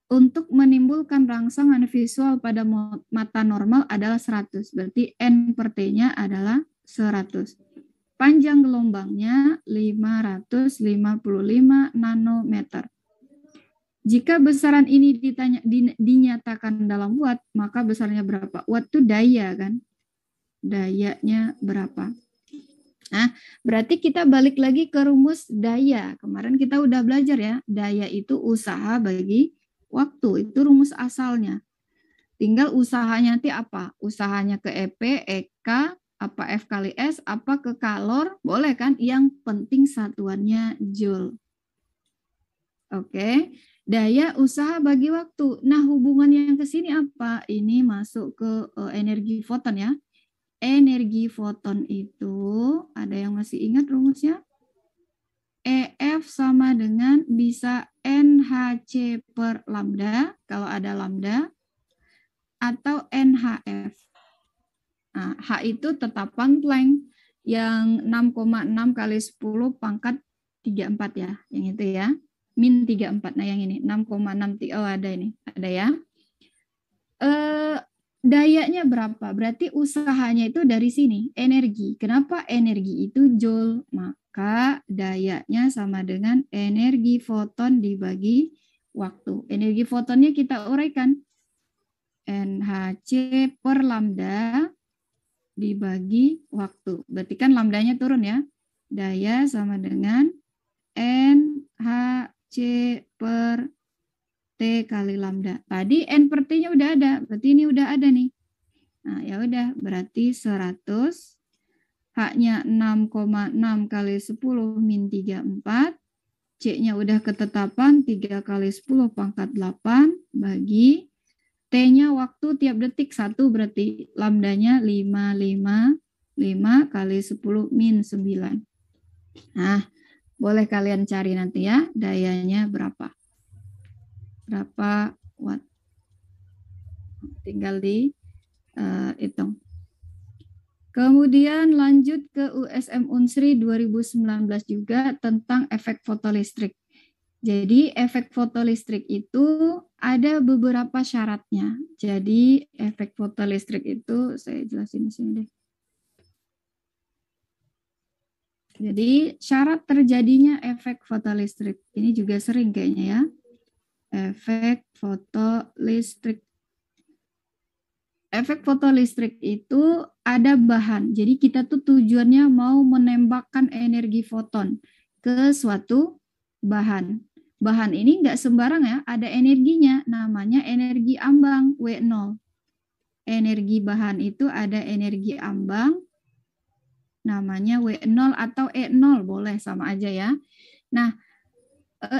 Untuk menimbulkan rangsangan visual pada mata normal adalah 100. Berarti N per T-nya adalah 100. Panjang gelombangnya 555 nanometer. Jika besaran ini dinyatakan dalam watt, maka besarnya berapa? Watt itu daya kan? Dayanya berapa? Nah, berarti kita balik lagi ke rumus daya. Kemarin kita udah belajar ya, daya itu usaha bagi waktu. Itu rumus asalnya. Tinggal usahanya nanti apa? Usahanya ke EP, EK, apa F kali S, apa ke kalor, boleh kan? Yang penting satuannya Joule. Oke, daya usaha bagi waktu. Nah, hubungannya yang ke sini apa? Ini masuk ke energi foton ya. Energi foton itu, ada yang masih ingat rumusnya? EF sama dengan bisa NHC per lambda, kalau ada lambda, atau NHF. Nah, H itu tetapan Planck yang 6,6 kali 10 pangkat 34 ya, yang itu ya. Min 34, nah yang ini 6,6, oh ada ini, ada ya. Dayanya berapa? Berarti usahanya itu dari sini, energi. Kenapa energi itu Joule? Maka dayanya sama dengan energi foton dibagi waktu. Energi fotonnya kita uraikan. NHC per lambda dibagi waktu. Berarti kan lambdanya turun ya. Daya sama dengan NHC per T kali lambda. Tadi N per T-nya udah ada, berarti ini udah ada nih. Nah, ya udah, berarti 100. H-nya 6,6 kali 10 min 34. C-nya udah ketetapan 3 kali 10 pangkat 8 bagi T-nya waktu tiap detik 1, berarti lambdanya 5 kali 10 min 9. Nah, boleh kalian cari nanti ya, dayanya berapa. Berapa watt. Tinggal di hitung. Kemudian lanjut ke USM Unsri 2019 juga tentang efek fotolistrik. Jadi efek fotolistrik itu ada beberapa syaratnya. Jadi efek fotolistrik itu saya jelasin di sini deh. Jadi syarat terjadinya efek fotolistrik. Ini juga sering kayaknya ya. Efek fotolistrik. Efek fotolistrik itu ada bahan. Jadi kita tuh tujuannya mau menembakkan energi foton ke suatu bahan. Bahan ini nggak sembarang ya, ada energinya, namanya energi ambang W0. Energi bahan itu ada energi ambang, namanya W0 atau E0, boleh sama aja ya. Nah,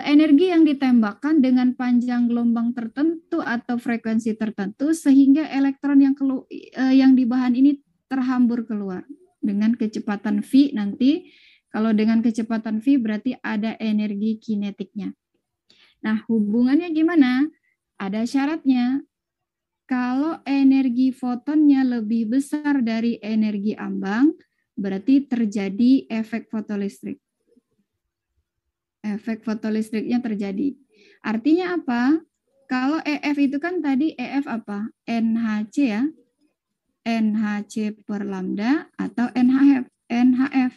energi yang ditembakkan dengan panjang gelombang tertentu atau frekuensi tertentu sehingga elektron yang di bahan ini terhambur keluar dengan kecepatan V nanti. Kalau dengan kecepatan V berarti ada energi kinetiknya. Nah, hubungannya gimana? Ada syaratnya. Kalau energi fotonnya lebih besar dari energi ambang, berarti terjadi efek fotolistrik. Efek fotolistriknya terjadi. Artinya apa? Kalau EF itu kan tadi EF apa? NHC ya. NHC per lambda atau NHF. NHF.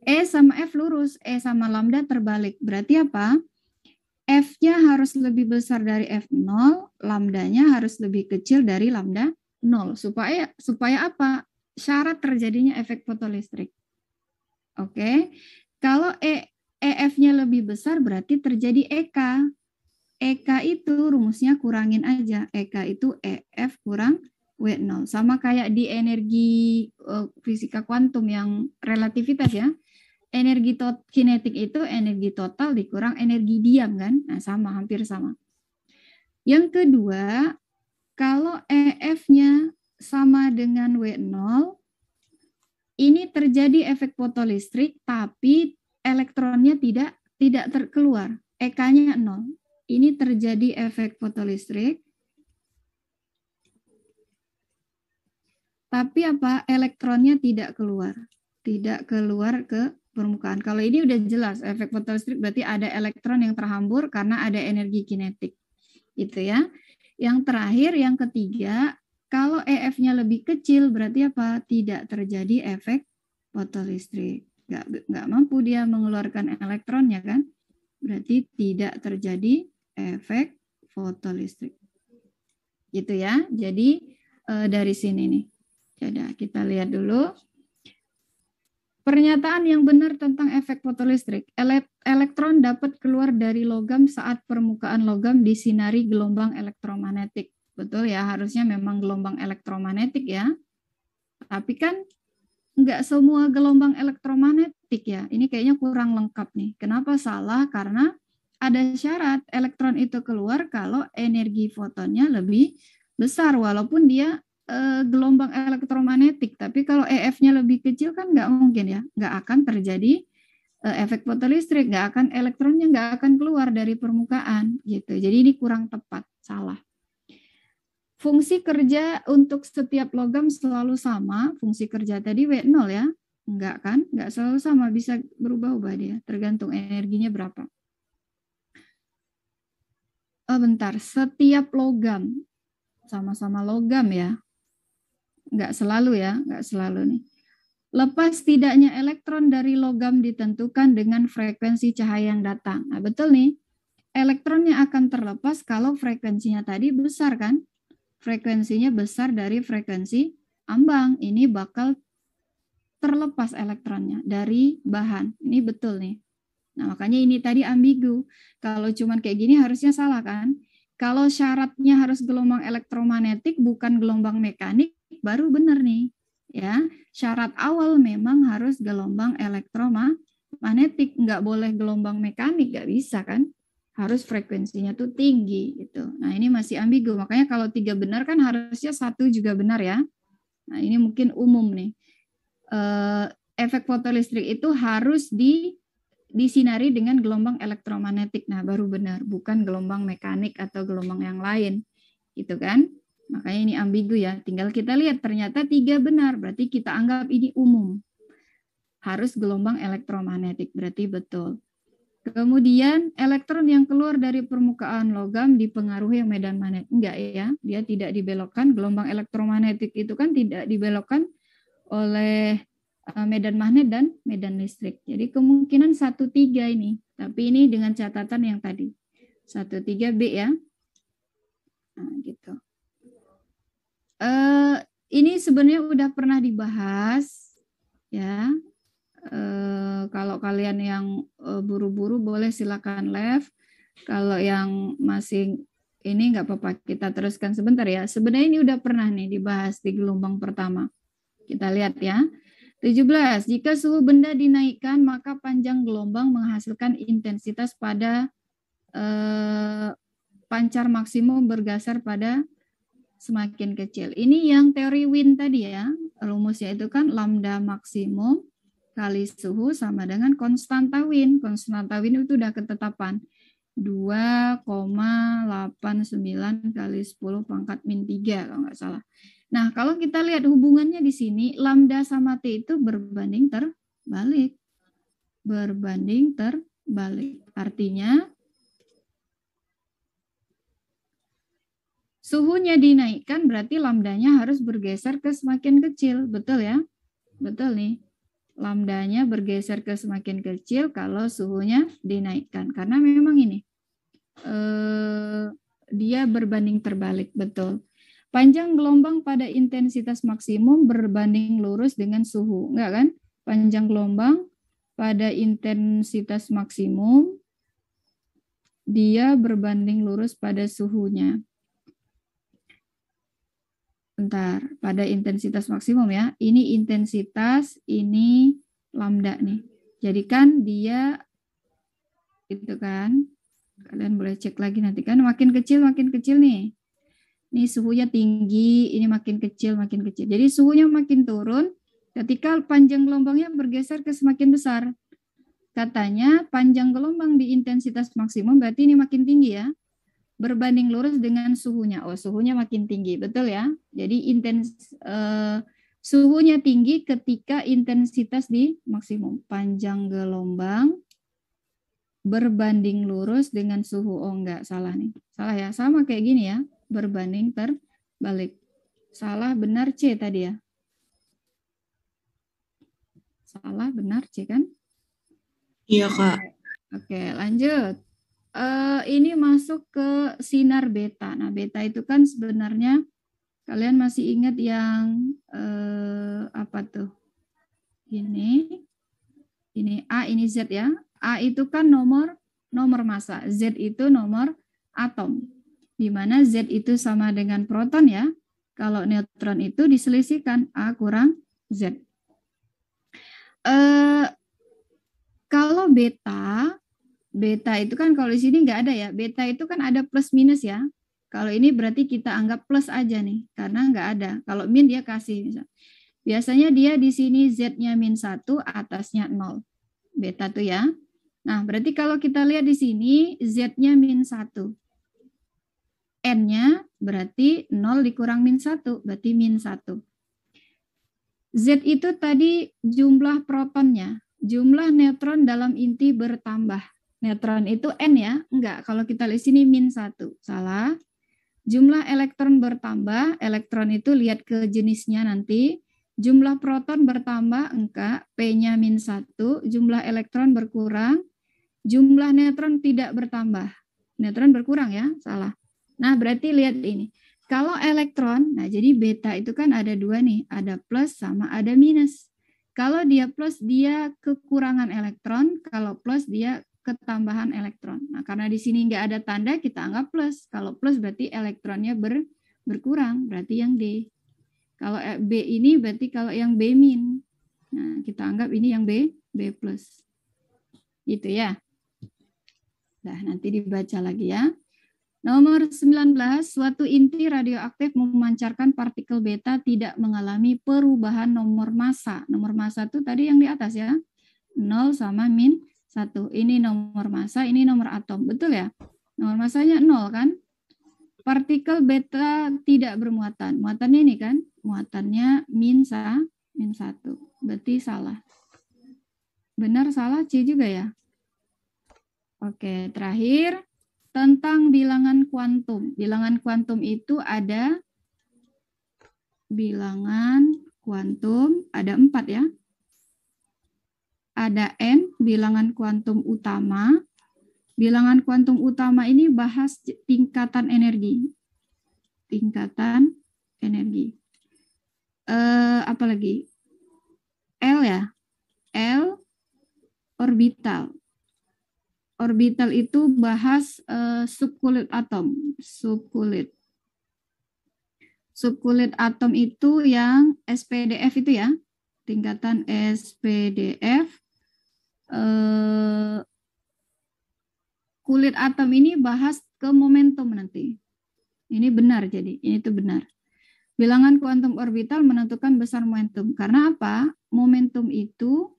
E sama F lurus, E sama lambda terbalik. Berarti apa? F-nya harus lebih besar dari F0, lambdanya harus lebih kecil dari lambda 0. Supaya apa? Syarat terjadinya efek fotolistrik. Oke. Kalau EF-nya lebih besar berarti terjadi EK. EK itu rumusnya kurangin aja. EK itu EF kurang W0. Sama kayak di energi fisika kuantum yang relativitas ya. Energi kinetik itu energi total dikurang energi diam kan? Nah, sama, hampir sama. Yang kedua, kalau EF-nya sama dengan W0, ini terjadi efek fotolistrik tapi elektronnya tidak terkeluar. EK-nya 0. Ini terjadi efek fotolistrik. Tapi apa? Elektronnya tidak keluar. Tidak keluar ke permukaan. Kalau ini udah jelas efek fotolistrik berarti ada elektron yang terhambur karena ada energi kinetik. Itu ya. Yang terakhir, yang ketiga, kalau EF-nya lebih kecil berarti apa? Tidak terjadi efek fotolistrik. Nggak mampu dia mengeluarkan elektronnya kan? Berarti tidak terjadi efek fotolistrik. Gitu ya. Jadi dari sini nih. Jadi kita lihat dulu. Pernyataan yang benar tentang efek fotolistrik. Elektron dapat keluar dari logam saat permukaan logam disinari gelombang elektromagnetik. Betul ya, harusnya memang gelombang elektromagnetik ya. Tapi kan nggak semua gelombang elektromagnetik ya. Ini kayaknya kurang lengkap nih. Kenapa salah? Karena ada syarat elektron itu keluar kalau energi fotonnya lebih besar walaupun dia gelombang elektromagnetik. Tapi kalau EF-nya lebih kecil kan nggak mungkin ya. Nggak akan terjadi efek fotolistrik. Nggak akan, elektronnya nggak akan keluar dari permukaan gitu. Jadi ini kurang tepat, salah. Fungsi kerja untuk setiap logam selalu sama. Fungsi kerja tadi W0 ya. Enggak kan? Enggak selalu sama. Bisa berubah-ubah dia. Tergantung energinya berapa. Oh, bentar. Setiap logam. Sama-sama logam ya. Enggak selalu ya. Enggak selalu nih. Lepas tidaknya elektron dari logam ditentukan dengan frekuensi cahaya yang datang. Nah, betul nih. Elektronnya akan terlepas kalau frekuensinya tadi besar kan? Frekuensinya besar dari frekuensi ambang. Ini bakal terlepas elektronnya dari bahan. Ini betul nih. Nah, makanya ini tadi ambigu. Kalau cuman kayak gini harusnya salah kan? Kalau syaratnya harus gelombang elektromagnetik bukan gelombang mekanik, baru benar nih. Ya, syarat awal memang harus gelombang elektromagnetik, nggak boleh gelombang mekanik, nggak bisa kan? Harus frekuensinya tuh tinggi gitu. Nah, ini masih ambigu. Makanya kalau 3 benar kan harusnya 1 juga benar ya. Nah, ini mungkin umum nih. Efek fotolistrik itu harus disinari dengan gelombang elektromagnetik. Nah, baru benar, bukan gelombang mekanik atau gelombang yang lain. Gitu kan? Makanya ini ambigu ya. Tinggal kita lihat ternyata 3 benar, berarti kita anggap ini umum. Harus gelombang elektromagnetik, berarti betul. Kemudian elektron yang keluar dari permukaan logam dipengaruhi medan magnet. Enggak ya, dia tidak dibelokkan. Gelombang elektromagnetik itu kan tidak dibelokkan oleh medan magnet dan medan listrik. Jadi kemungkinan 1-3 ini. Tapi ini dengan catatan yang tadi. 1-3 B ya. Nah, gitu. Ini sebenarnya udah pernah dibahas ya. Kalau kalian yang buru-buru boleh silakan live. Kalau yang masih ini nggak apa-apa, kita teruskan sebentar ya. Sebenarnya ini udah pernah nih dibahas di gelombang pertama. Kita lihat ya. 17. Jika suhu benda dinaikkan, maka panjang gelombang menghasilkan intensitas pada pancar maksimum bergeser pada semakin kecil. Ini yang teori Wien tadi ya. Rumusnya itu kan lambda maksimum kali suhu sama dengan konstanta Wien. Konstanta Wien itu udah ketetapan. 2,89 kali 10 pangkat min 3 kalau nggak salah. Nah, kalau kita lihat hubungannya di sini, lambda sama T itu berbanding terbalik. Berbanding terbalik. Artinya, suhunya dinaikkan berarti lambdanya harus bergeser ke semakin kecil. Betul ya? Betul nih. Lambdanya bergeser ke semakin kecil kalau suhunya dinaikkan. Karena memang ini, dia berbanding terbalik. Betul. Panjang gelombang pada intensitas maksimum berbanding lurus dengan suhu. Enggak kan? Panjang gelombang pada intensitas maksimum, dia berbanding lurus pada suhunya. Bentar, pada intensitas maksimum ya. Ini intensitas, ini lambda nih. Jadi kan dia, gitu kan. Kalian boleh cek lagi nanti kan. Makin kecil nih. Ini suhunya tinggi, ini makin kecil. Jadi suhunya makin turun ketika panjang gelombangnya bergeser ke semakin besar. Katanya panjang gelombang di intensitas maksimum berarti ini makin tinggi ya. Berbanding lurus dengan suhunya. Oh, suhunya makin tinggi, betul ya. Jadi suhunya tinggi ketika intensitas di maksimum. Panjang gelombang berbanding lurus dengan suhu. Oh, enggak, salah nih. Salah ya, sama kayak gini ya. Berbanding terbalik. Salah, benar C tadi ya. Salah, benar C kan? Iya, Kak. Oke, lanjut. Ini masuk ke sinar beta. Nah, beta itu kan sebenarnya kalian masih ingat yang apa tuh? Ini Ini A, ini Z ya. A itu kan nomor massa, Z itu nomor atom. Di mana Z itu sama dengan proton ya. Kalau neutron itu diselisihkan A kurang Z. Kalau beta itu kan kalau di sini nggak ada ya. Beta itu kan ada plus minus ya. Kalau ini berarti kita anggap plus aja nih, karena nggak ada. Kalau min dia kasih. Misalnya. Biasanya dia di sini Z-nya -1, atasnya 0. Beta tuh ya. Nah, berarti kalau kita lihat di sini Z-nya -1. N-nya berarti 0 dikurang -1, berarti -1. Z itu tadi jumlah protonnya. Jumlah neutron dalam inti bertambah. Neutron itu N ya? Enggak, kalau kita lihat sini -1. Salah. Jumlah elektron bertambah. Elektron itu lihat ke jenisnya nanti. Jumlah proton bertambah, enggak. P-nya -1. Jumlah elektron berkurang. Jumlah neutron tidak bertambah. Neutron berkurang ya? Salah. Nah, berarti lihat ini. Kalau elektron, nah jadi beta itu kan ada dua nih. Ada plus sama ada minus. Kalau dia plus, dia kekurangan elektron. Kalau plus, dia ketambahan elektron. Nah, karena di sini nggak ada tanda, kita anggap plus. Kalau plus berarti elektronnya berkurang. Berarti yang D. Kalau B ini berarti kalau yang B min. Nah, kita anggap ini yang B plus. Gitu ya. Nah, nanti dibaca lagi ya. Nomor 19, suatu inti radioaktif memancarkan partikel beta tidak mengalami perubahan nomor massa. Nomor massa itu tadi yang di atas ya. 0 sama -1. Ini nomor massa, ini nomor atom. Betul ya? Nomor massanya 0 kan? Partikel beta tidak bermuatan. Muatannya ini kan? Muatannya -1. Berarti salah. Benar salah C juga ya? Oke, terakhir. Tentang bilangan kuantum. Bilangan kuantum itu ada bilangan kuantum, ada 4 ya. Ada N, bilangan kuantum utama. Bilangan kuantum utama ini bahas tingkatan energi. Tingkatan energi. Apa lagi? L ya. L, orbital. Orbital itu bahas subkulit atom. Subkulit atom itu yang SPDF itu ya. Tingkatan SPDF. Kulit atom ini bahas ke momentum nanti. Ini benar jadi. Ini tuh benar. Bilangan kuantum orbital menentukan besar momentum. Karena apa? Momentum itu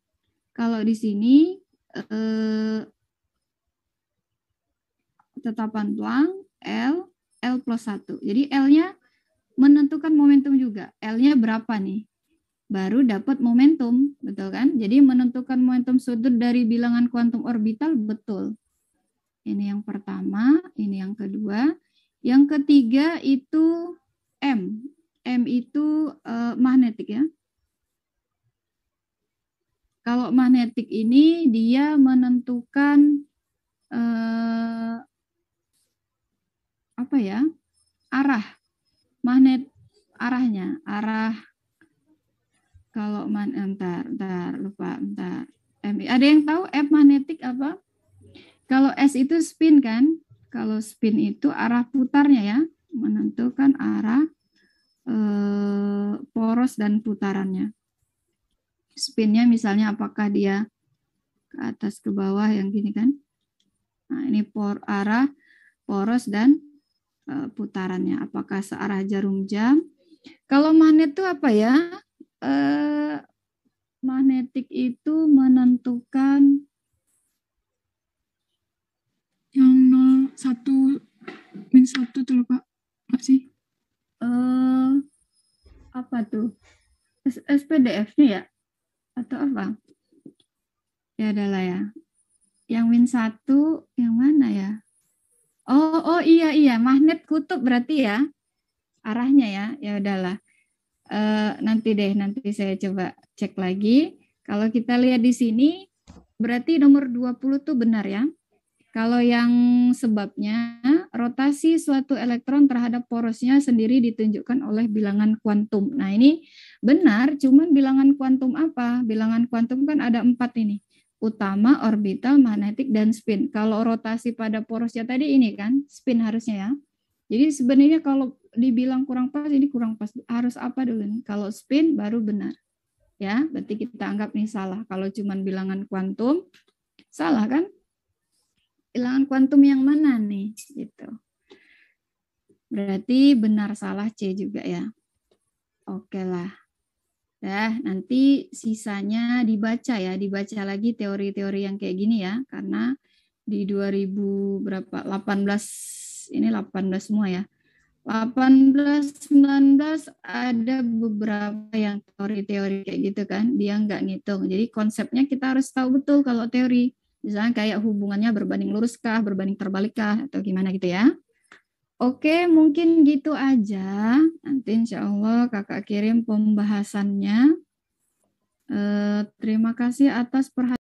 kalau di sini tetapan Planck L plus 1. Jadi L-nya menentukan momentum juga. L-nya berapa nih? Baru dapat momentum, betul kan? Jadi menentukan momentum sudut dari bilangan kuantum orbital betul. Ini yang pertama, ini yang kedua. Yang ketiga itu M. M itu magnetik ya. Kalau magnetik ini dia menentukan apa ya? Arah. Magnet arahnya, arah kalau entar lupa. Ada yang tahu F magnetik apa? Kalau S itu spin kan? Kalau spin itu arah putarnya ya, menentukan arah poros dan putarannya. Spinnya misalnya apakah dia ke atas ke bawah yang gini kan? Nah, ini arah poros dan putarannya. Apakah searah jarum jam? Kalau magnet itu apa ya? Magnetik itu menentukan Yang 0, 1, -1 tuh lupa. Apa sih? Apa tuh? SPDF-nya ya? Atau apa? Ya adalah ya. Yang -1 yang mana ya? Oh iya, magnet kutub berarti ya. Arahnya ya. Ya udahlah. Nanti saya coba cek lagi. Kalau kita lihat di sini berarti nomor 20 tuh benar ya. Kalau yang sebabnya rotasi suatu elektron terhadap porosnya sendiri ditunjukkan oleh bilangan kuantum. Nah ini benar, cuman bilangan kuantum apa? Bilangan kuantum kan ada 4 ini. utama, orbital, magnetik, dan spin. Kalau rotasi pada porosnya tadi ini kan, spin harusnya ya. Jadi sebenarnya kalau dibilang kurang pas, ini kurang pas. Harus apa dulu nih? Kalau spin baru benar. Ya, berarti kita anggap nih salah. Kalau cuman bilangan kuantum, salah kan? Bilangan kuantum yang mana nih? Gitu. Berarti benar salah C juga ya. Oke lah. Nah, nanti sisanya dibaca ya, dibaca lagi teori-teori yang kayak gini ya, karena di 2000 berapa 18 ini 18 semua ya. 18 19 ada beberapa yang teori-teori kayak gitu kan, dia nggak ngitung. Jadi konsepnya kita harus tahu betul kalau teori. Misalnya kayak hubungannya berbanding luruskah, berbanding terbalikkah atau gimana gitu ya. Oke, mungkin gitu aja. Nanti insya Allah kakak kirim pembahasannya. Terima kasih atas perhatian.